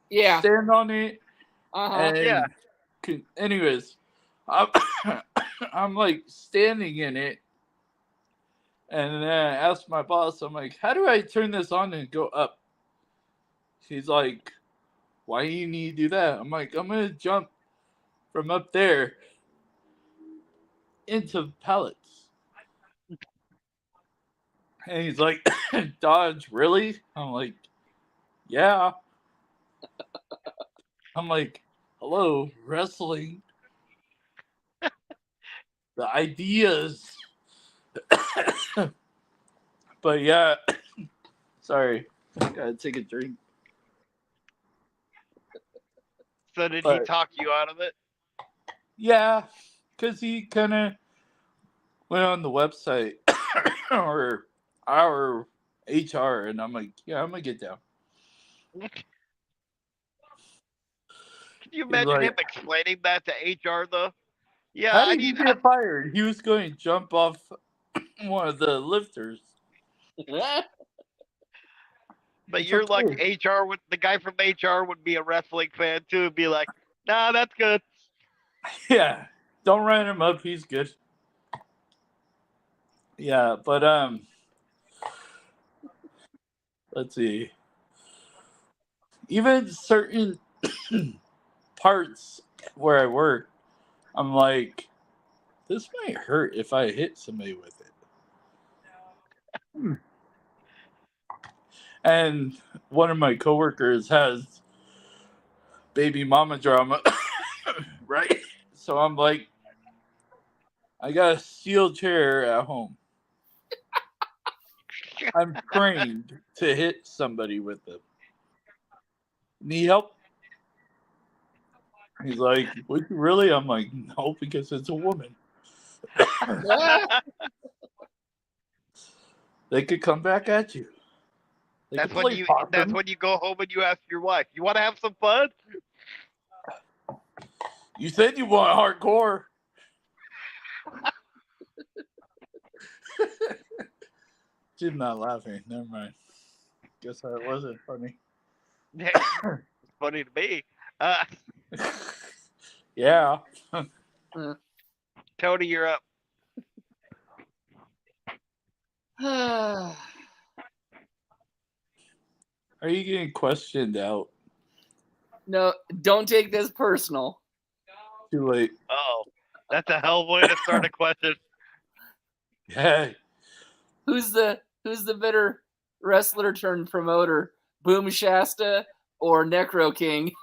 S2: Yeah.
S3: stand on it
S2: Uh-huh.
S3: and
S1: Yeah.
S3: anyways, I'm, I'm like standing in it. And then I asked my boss, I'm like, how do I turn this on and go up? He's like, why do you need to do that? I'm like, I'm going to jump from up there into pallets. And he's like, Dodge, really? I'm like, yeah. I'm like, hello, wrestling. The ideas. But yeah, sorry. Gotta take a drink.
S1: So did he talk you out of it?
S3: Yeah, because he kind of went on the website or our HR, and I'm like, yeah, I'm gonna get down.
S1: Can you
S3: He's
S1: imagine him
S3: like,
S1: explaining that to HR though? Yeah,
S3: how
S1: I
S3: did he
S1: need.
S3: get fired? He was going to jump off one of the lifters.
S1: But
S3: It's
S1: you're like
S3: okay.
S1: HR would. The guy from HR would be a wrestling fan too, and be like, "Nah, that's good."
S3: Yeah, don't write him up. He's good. Yeah, but let's see. Even certain parts where I work, I'm like, this might hurt if I hit somebody with it. And one of my coworkers has baby mama drama, right? So I'm like, I got a steel chair at home. I'm trained to hit somebody with it. Need help? He's like, would you really? I'm like, no, because it's a woman. They could come back at you. They
S1: That's
S3: could
S1: when
S3: play
S1: you. That's
S3: possum.
S1: when you go home and you ask your wife, "You want to have some fun?"
S3: You said you want hardcore. She's not laughing. Never mind. Guess that wasn't funny.
S1: It's funny to me. Uh,
S3: Yeah.
S1: Tony, you're up.
S3: Are you getting questioned out?
S2: No, don't take this personal.
S3: Too late.
S1: Oh, that's a hell of a way to start a question.
S3: Hey.
S2: Who's the better wrestler turned promoter? Boom Shasta or Necro King?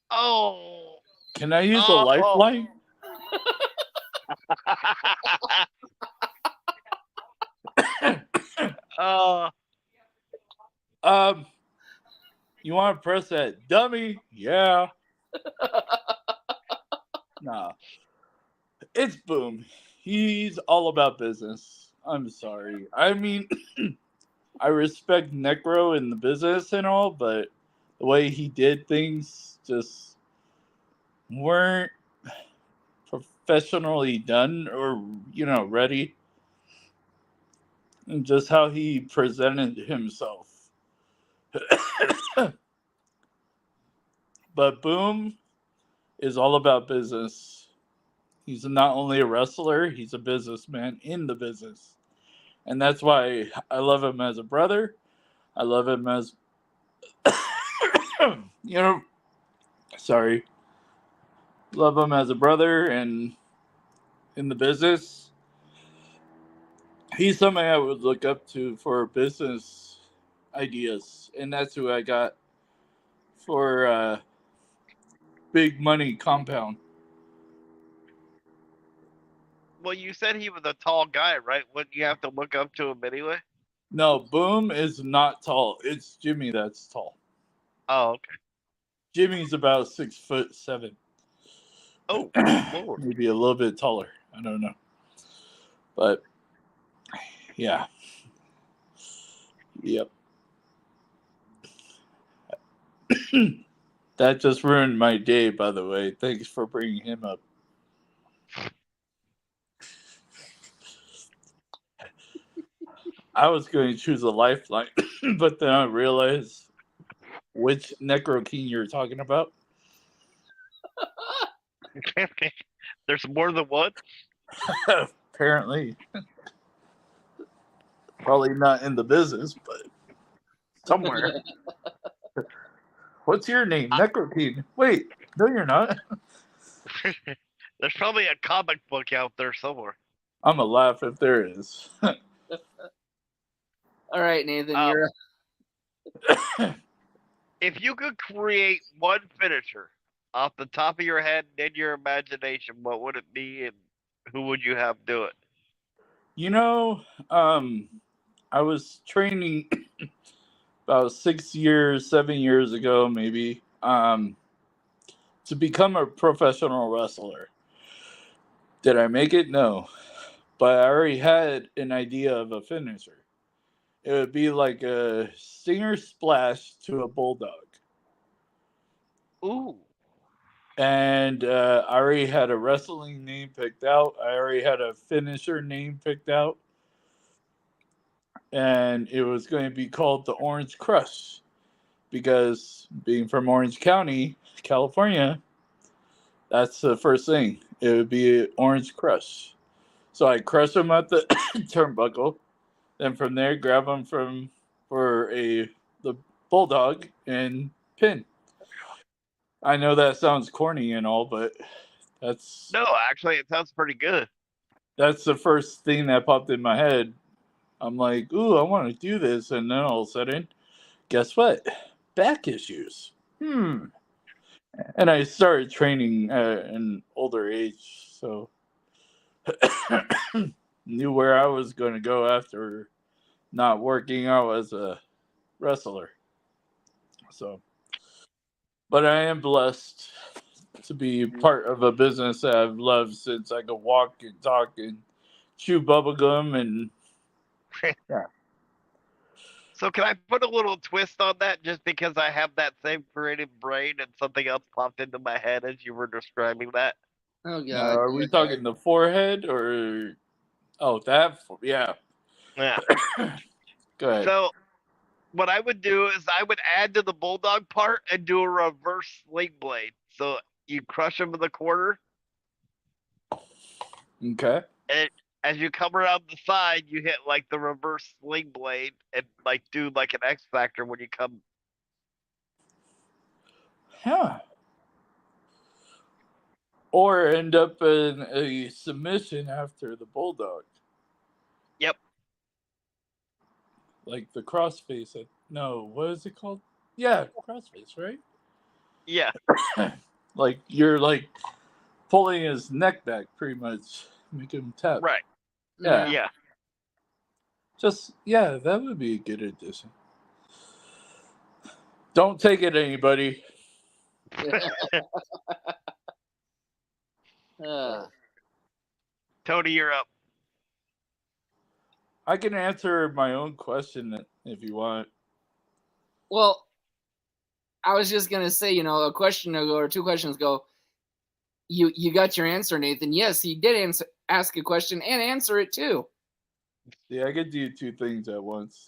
S1: Oh.
S3: Can I use a
S1: Oh.
S3: lifeline?
S1: Oh.
S3: You want to press that dummy? Yeah. Nah. It's Boom. He's all about business. I'm sorry. I mean, I respect Necro in the business and all, but the way he did things just weren't professionally done or, ready. And just how he presented himself. But Boom is all about business. He's not only a wrestler, he's a businessman in the business. And that's why I love him as a brother. I love him as, sorry. Love him as a brother and in the business. He's somebody I would look up to for business ideas. And that's who I got for Big Money Compound.
S1: Well, you said he was a tall guy, right? Wouldn't you have to look up to him anyway?
S3: No, Boom is not tall. It's Jimmy that's tall.
S1: Oh, okay.
S3: Jimmy's about 6'7".
S1: Oh, Lord.
S3: Maybe a little bit taller. I don't know. But yeah. Yep. That just ruined my day, by the way. Thanks for bringing him up. I was going to choose a lifeline, but then I realized which Necro King you're talking about.
S1: There's more than one.
S3: Apparently. Probably not in the business, but somewhere. What's your name? Necro King. Wait, no, you're not.
S1: There's probably a comic book out there somewhere.
S3: I'm going to laugh if there is.
S2: All right, Nathan, you're up.
S1: If you could create one finisher off the top of your head and in your imagination, what would it be and who would you have do it?
S3: I was training about 7 years ago, maybe, to become a professional wrestler. Did I make it? No. But I already had an idea of a finisher. It would be like a Stinger Splash to a Bulldog.
S1: Ooh.
S3: And I already had a wrestling name picked out. I already had a finisher name picked out. And it was going to be called the Orange Crush. Because being from Orange County, California, that's the first thing. It would be Orange Crush. So I crush them at the turnbuckle. Then from there, grab them for the Bulldog and pin. I know that sounds corny and all, but that's
S1: No, actually, it sounds pretty good.
S3: that's the first thing that popped in my head. I'm like, ooh, I want to do this, and then all of a sudden, guess what? Back issues. And I started training at an older age, so knew where I was going to go after not working out as a wrestler. So, but I am blessed to be part of a business that I've loved since I could walk and talk and chew bubblegum and yeah.
S1: So can I put a little twist on that just because I have that same creative brain and something else popped into my head as you were describing that?
S2: Oh
S3: Now,
S2: god.
S3: are we talking the forehead or that? Yeah.
S1: Yeah.
S3: Go ahead.
S1: So what I would do is I would add to the Bulldog part and do a reverse sling blade. So you crush them in the corner,
S3: Okay.
S1: and as you come around the side, you hit like the reverse sling blade and like do like an X Factor when you come.
S3: Huh. Or end up in a submission after the Bulldog.
S1: Yep.
S3: Like the crossface. No, what is it called? Yeah, crossface, right?
S1: Yeah.
S3: Like you're like pulling his neck back pretty much. Make him tap.
S1: Right.
S3: Yeah.
S1: Yeah.
S3: That would be a good addition. Don't take it, anybody.
S1: Tony, you're up.
S3: I can answer my own question if you want.
S2: Well, I was just gonna say, a question ago or two questions ago, you got your answer, Nathan. Yes, he did ask a question and answer it too.
S3: Yeah, I could do two things at once.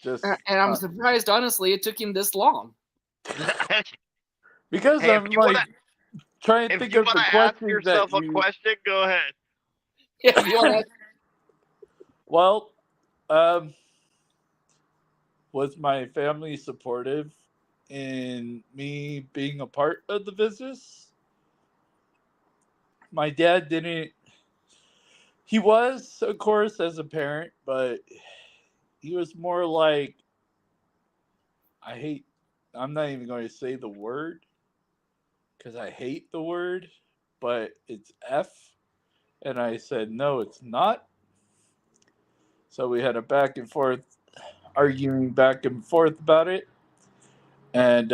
S3: Just
S2: And I'm surprised, honestly, it took him this long.
S3: because
S1: Hey,
S3: I'm like trying to
S1: if
S3: think
S1: you
S3: of
S1: want
S3: the
S1: to ask
S3: questions
S1: yourself
S3: that
S1: a question, go ahead.
S2: Yeah, if you want to.
S3: Well, was my family supportive in me being a part of the business? My dad didn't. He was, of course, as a parent, but he was more like, I'm not even going to say the word because I hate the word, but it's F. And I said, no, it's not. So we had a back and forth, arguing back and forth about it. And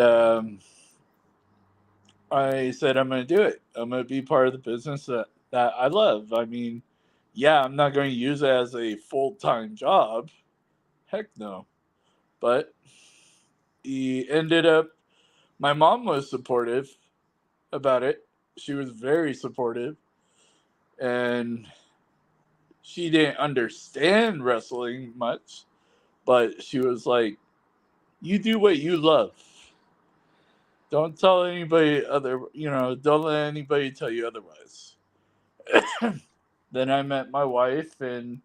S3: I said, I'm going to do it. I'm going to be part of the business that I love. I mean, yeah, I'm not going to use it as a full-time job. Heck no. But he ended up, my mom was supportive about it. She was very supportive. And she didn't understand wrestling much, but she was like, you do what you love. Don't tell anybody don't let anybody tell you otherwise. Then I met my wife, and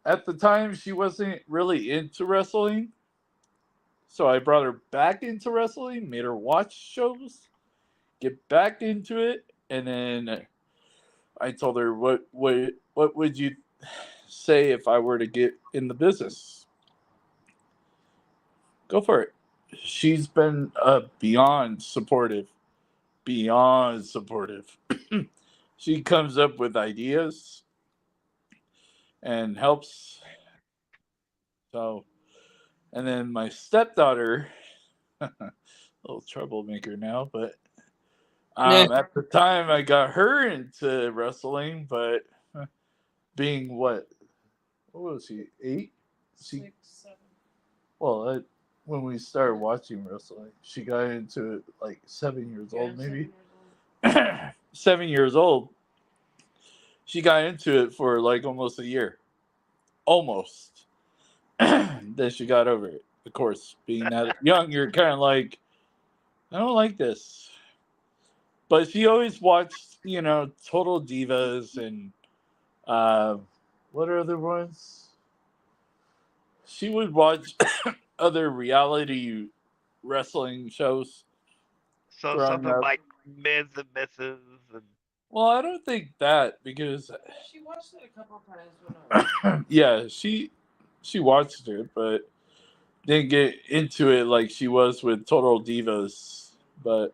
S3: at the time she wasn't really into wrestling. So I brought her back into wrestling, made her watch shows, get back into it, and then I told her, what would you say if I were to get in the business? Go for it. She's been beyond supportive. Beyond supportive. She comes up with ideas and helps. So, and then my stepdaughter, a little troublemaker now, but at the time I got her into wrestling, but being what was she? 8? She well, when we started watching wrestling, she got into it like 7 years old, maybe. 7 years old. She got into it for like almost a year, almost. Then she got over it. Of course, being that young, you're kind of like, I don't like this. But she always watched, Total Divas and uh, what are other ones? She would watch other reality wrestling shows
S1: So
S3: growing
S1: something
S3: up.
S1: like Ms. and Mrs. and
S3: Well, I don't think that because
S5: She watched it a couple of times when
S3: yeah, she watched it, but didn't get into it like she was with Total Divas. But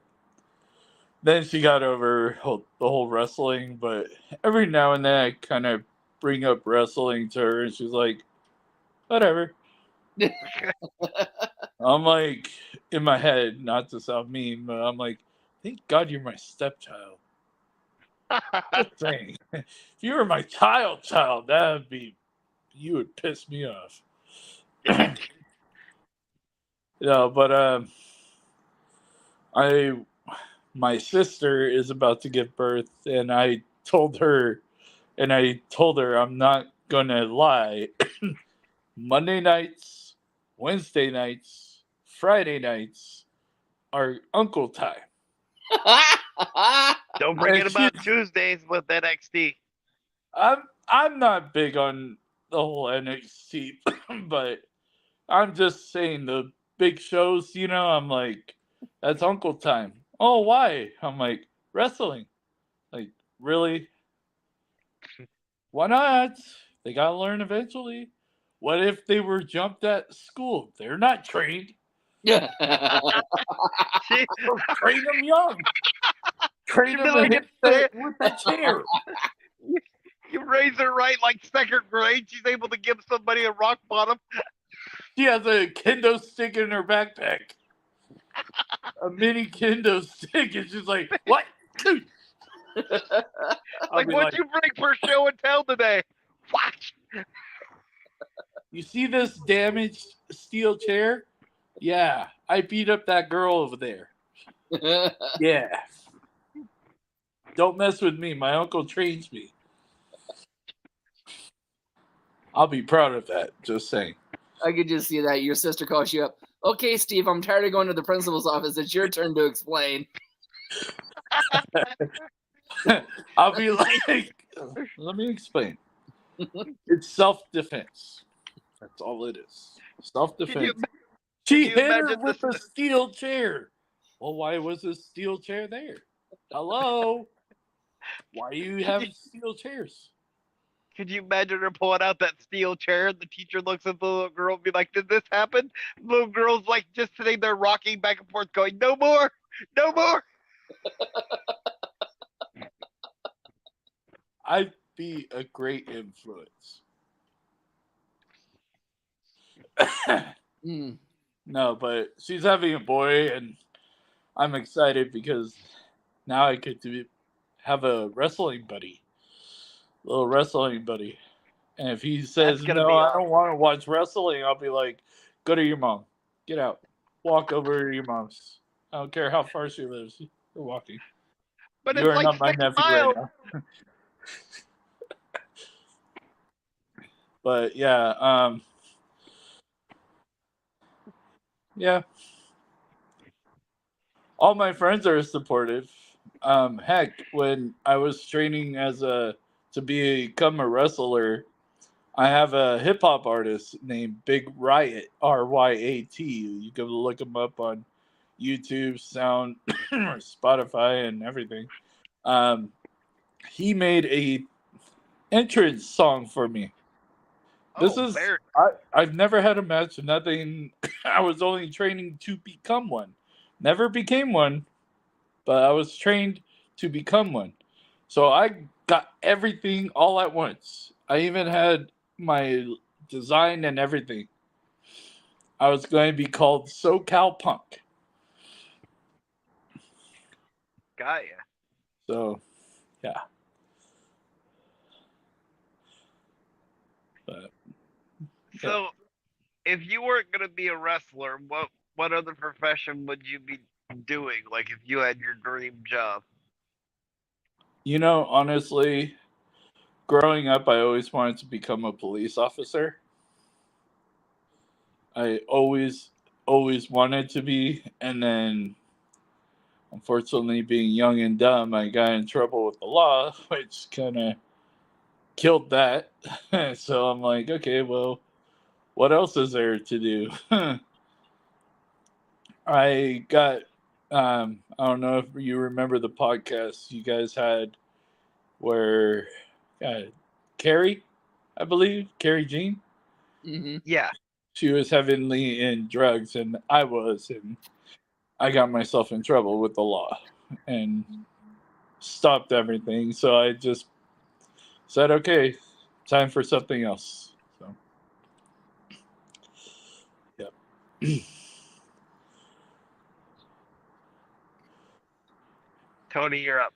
S3: then she got over the whole wrestling. But every now and then I kind of bring up wrestling to her, and she's like, "Whatever." I'm like in my head, not to sound mean, but I'm like, "Thank God you're my stepchild." Just saying, if you were my child, that'd be you would piss me off. But I my sister is about to give birth, and I told her I'm not gonna lie. Monday nights, Wednesday nights, Friday nights are uncle time.
S1: don't forget
S3: And
S1: about
S3: she's-
S1: Tuesdays with NXT.
S3: I'm not big on the whole NXT, but I'm just saying the big shows, I'm like, that's uncle time. Oh, why? I'm like, wrestling. Like, really? Why not? They gotta learn eventually. What if they were jumped at school? They're not trained.
S1: She,
S3: Train them young. Train
S1: You
S3: them
S1: really
S3: to hit
S1: get
S3: with that chair.
S1: you raise her right like second grade. She's able to give somebody a rock bottom.
S3: She has a kendo stick in her backpack. A mini kendo stick. It's just like, what? Dude. I'll
S1: Like,
S3: be
S1: what'd you bring for show and tell today? Watch.
S3: You see this damaged steel chair? Yeah, I beat up that girl over there. Yeah. Don't mess with me. My uncle trains me. I'll be proud of that. Just saying.
S2: I could just see that. Your sister calls you up. Okay, Steve, I'm tired of going to the principal's office. It's your turn to explain.
S3: I'll be like, let me explain. It's self-defense. That's all it is. Self-defense. She
S1: you
S3: hit her
S1: imagine
S3: with
S1: this-
S3: a steel chair. Well, why was a steel chair there? Hello? Why do you have steel chairs?
S1: Could you imagine her pulling out that steel chair and the teacher looks at the little girl and be like, did this happen? The little girl's like just sitting there rocking back and forth going, no more, no more.
S3: I'd be a great influence. No, but she's having a boy, and I'm excited because now I get to have a wrestling buddy, little wrestling buddy. And if he says
S1: gonna
S3: no,
S1: be
S3: I don't want to watch wrestling, I'll be like, go to your mom, get out, walk over to your mom's. I don't care how far she lives. You're walking.
S1: But
S3: You
S1: it's
S3: are
S1: like
S3: not my
S1: 6
S3: nephew
S1: miles.
S3: right now. But yeah, yeah. All my friends are supportive. Heck, when I was training to become a wrestler, I have a hip hop artist named Big Riot, RYAT. You can look him up on YouTube, Sound, or Spotify, and everything. He made a entrance song for me. I've never had a match, nothing. I was only training to become one. Never became one, but I was trained to become one. So I got everything all at once. I even had my design and everything. I was going to be called SoCal Punk.
S1: Got ya.
S3: So, yeah. But
S1: So, if you weren't gonna be a wrestler, what other profession would you be doing? Like, if you had your dream job?
S3: You know, honestly, growing up, I always wanted to become a police officer. I always wanted to be, and then unfortunately, being young and dumb, I got in trouble with the law, which kind of killed that. So I'm like, okay, well, what else is there to do? I got, I don't know if you remember the podcast you guys had where Carrie, I believe, Carrie Jean,
S2: Hmm.
S1: Yeah.
S3: she was heavily in drugs, and I was, and I got myself in trouble with the law and stopped everything. So I just said, okay, time for something else. So, yep.
S1: Tony, you're up.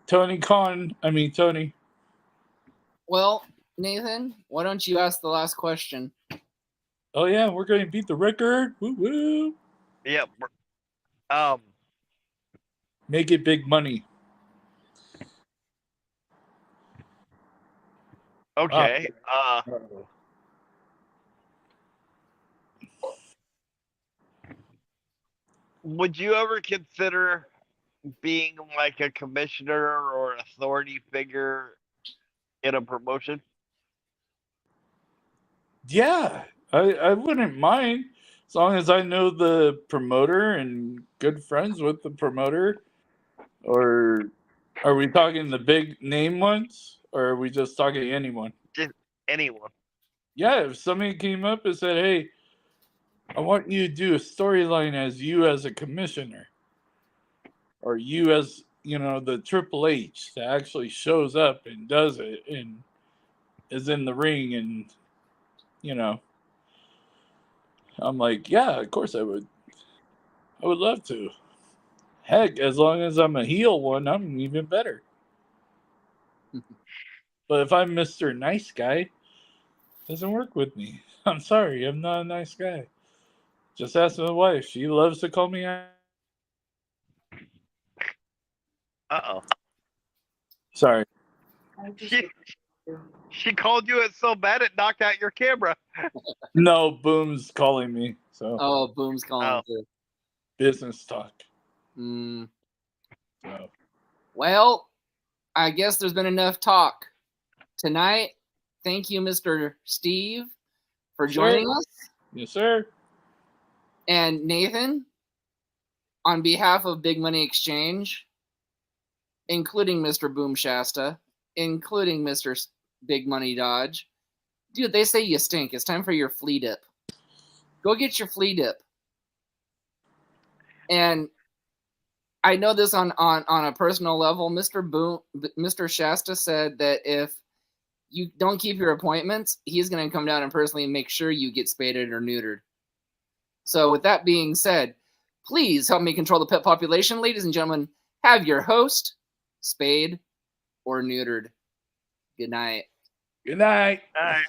S3: Tony.
S2: Well, Nathan, why don't you ask the last question?
S3: Oh yeah, we're going to beat the record. Woo woo.
S1: Yep. Um.
S3: Make it big money.
S1: Okay. Would you ever consider being like a commissioner or authority figure in a promotion?
S3: Yeah, I wouldn't mind as long as I know the promoter and good friends with the promoter. Or are we talking the big name ones, or are we just talking anyone?
S1: Just anyone.
S3: Yeah, if somebody came up and said, "Hey, I want you to do a storyline as you as a commissioner, or you as the Triple H that actually shows up and does it and is in the ring," and I'm like, yeah, of course I would. I would love to. Heck, as long as I'm a heel one, I'm even better. But if I'm Mr. Nice Guy, it doesn't work with me. I'm sorry, I'm not a nice guy. Just ask my wife. She loves to call me out.
S1: Uh-oh.
S3: Sorry.
S5: I just
S1: She, she called you it so bad it knocked out your camera.
S3: No, Boom's calling me. So
S2: Oh, Boom's calling
S1: Oh.
S2: too.
S3: business talk.
S2: Mm.
S3: So.
S2: Well, I guess there's been enough talk tonight. Thank you, Mr. Steve, for joining us.
S3: Yes, sir.
S2: And Nathan, on behalf of Big Money Exchange, including Mr. Boom Shasta, including Mr. Big Money Dodge, dude, they say you stink. It's time for your flea dip. Go get your flea dip. And I know this on a personal level. Mr. Shasta said that if you don't keep your appointments, he's going to come down and personally make sure you get spaded or neutered. So with that being said, please help me control the pet population. Ladies and gentlemen, have your host spayed or neutered. Good night.
S3: Good night.
S1: All right.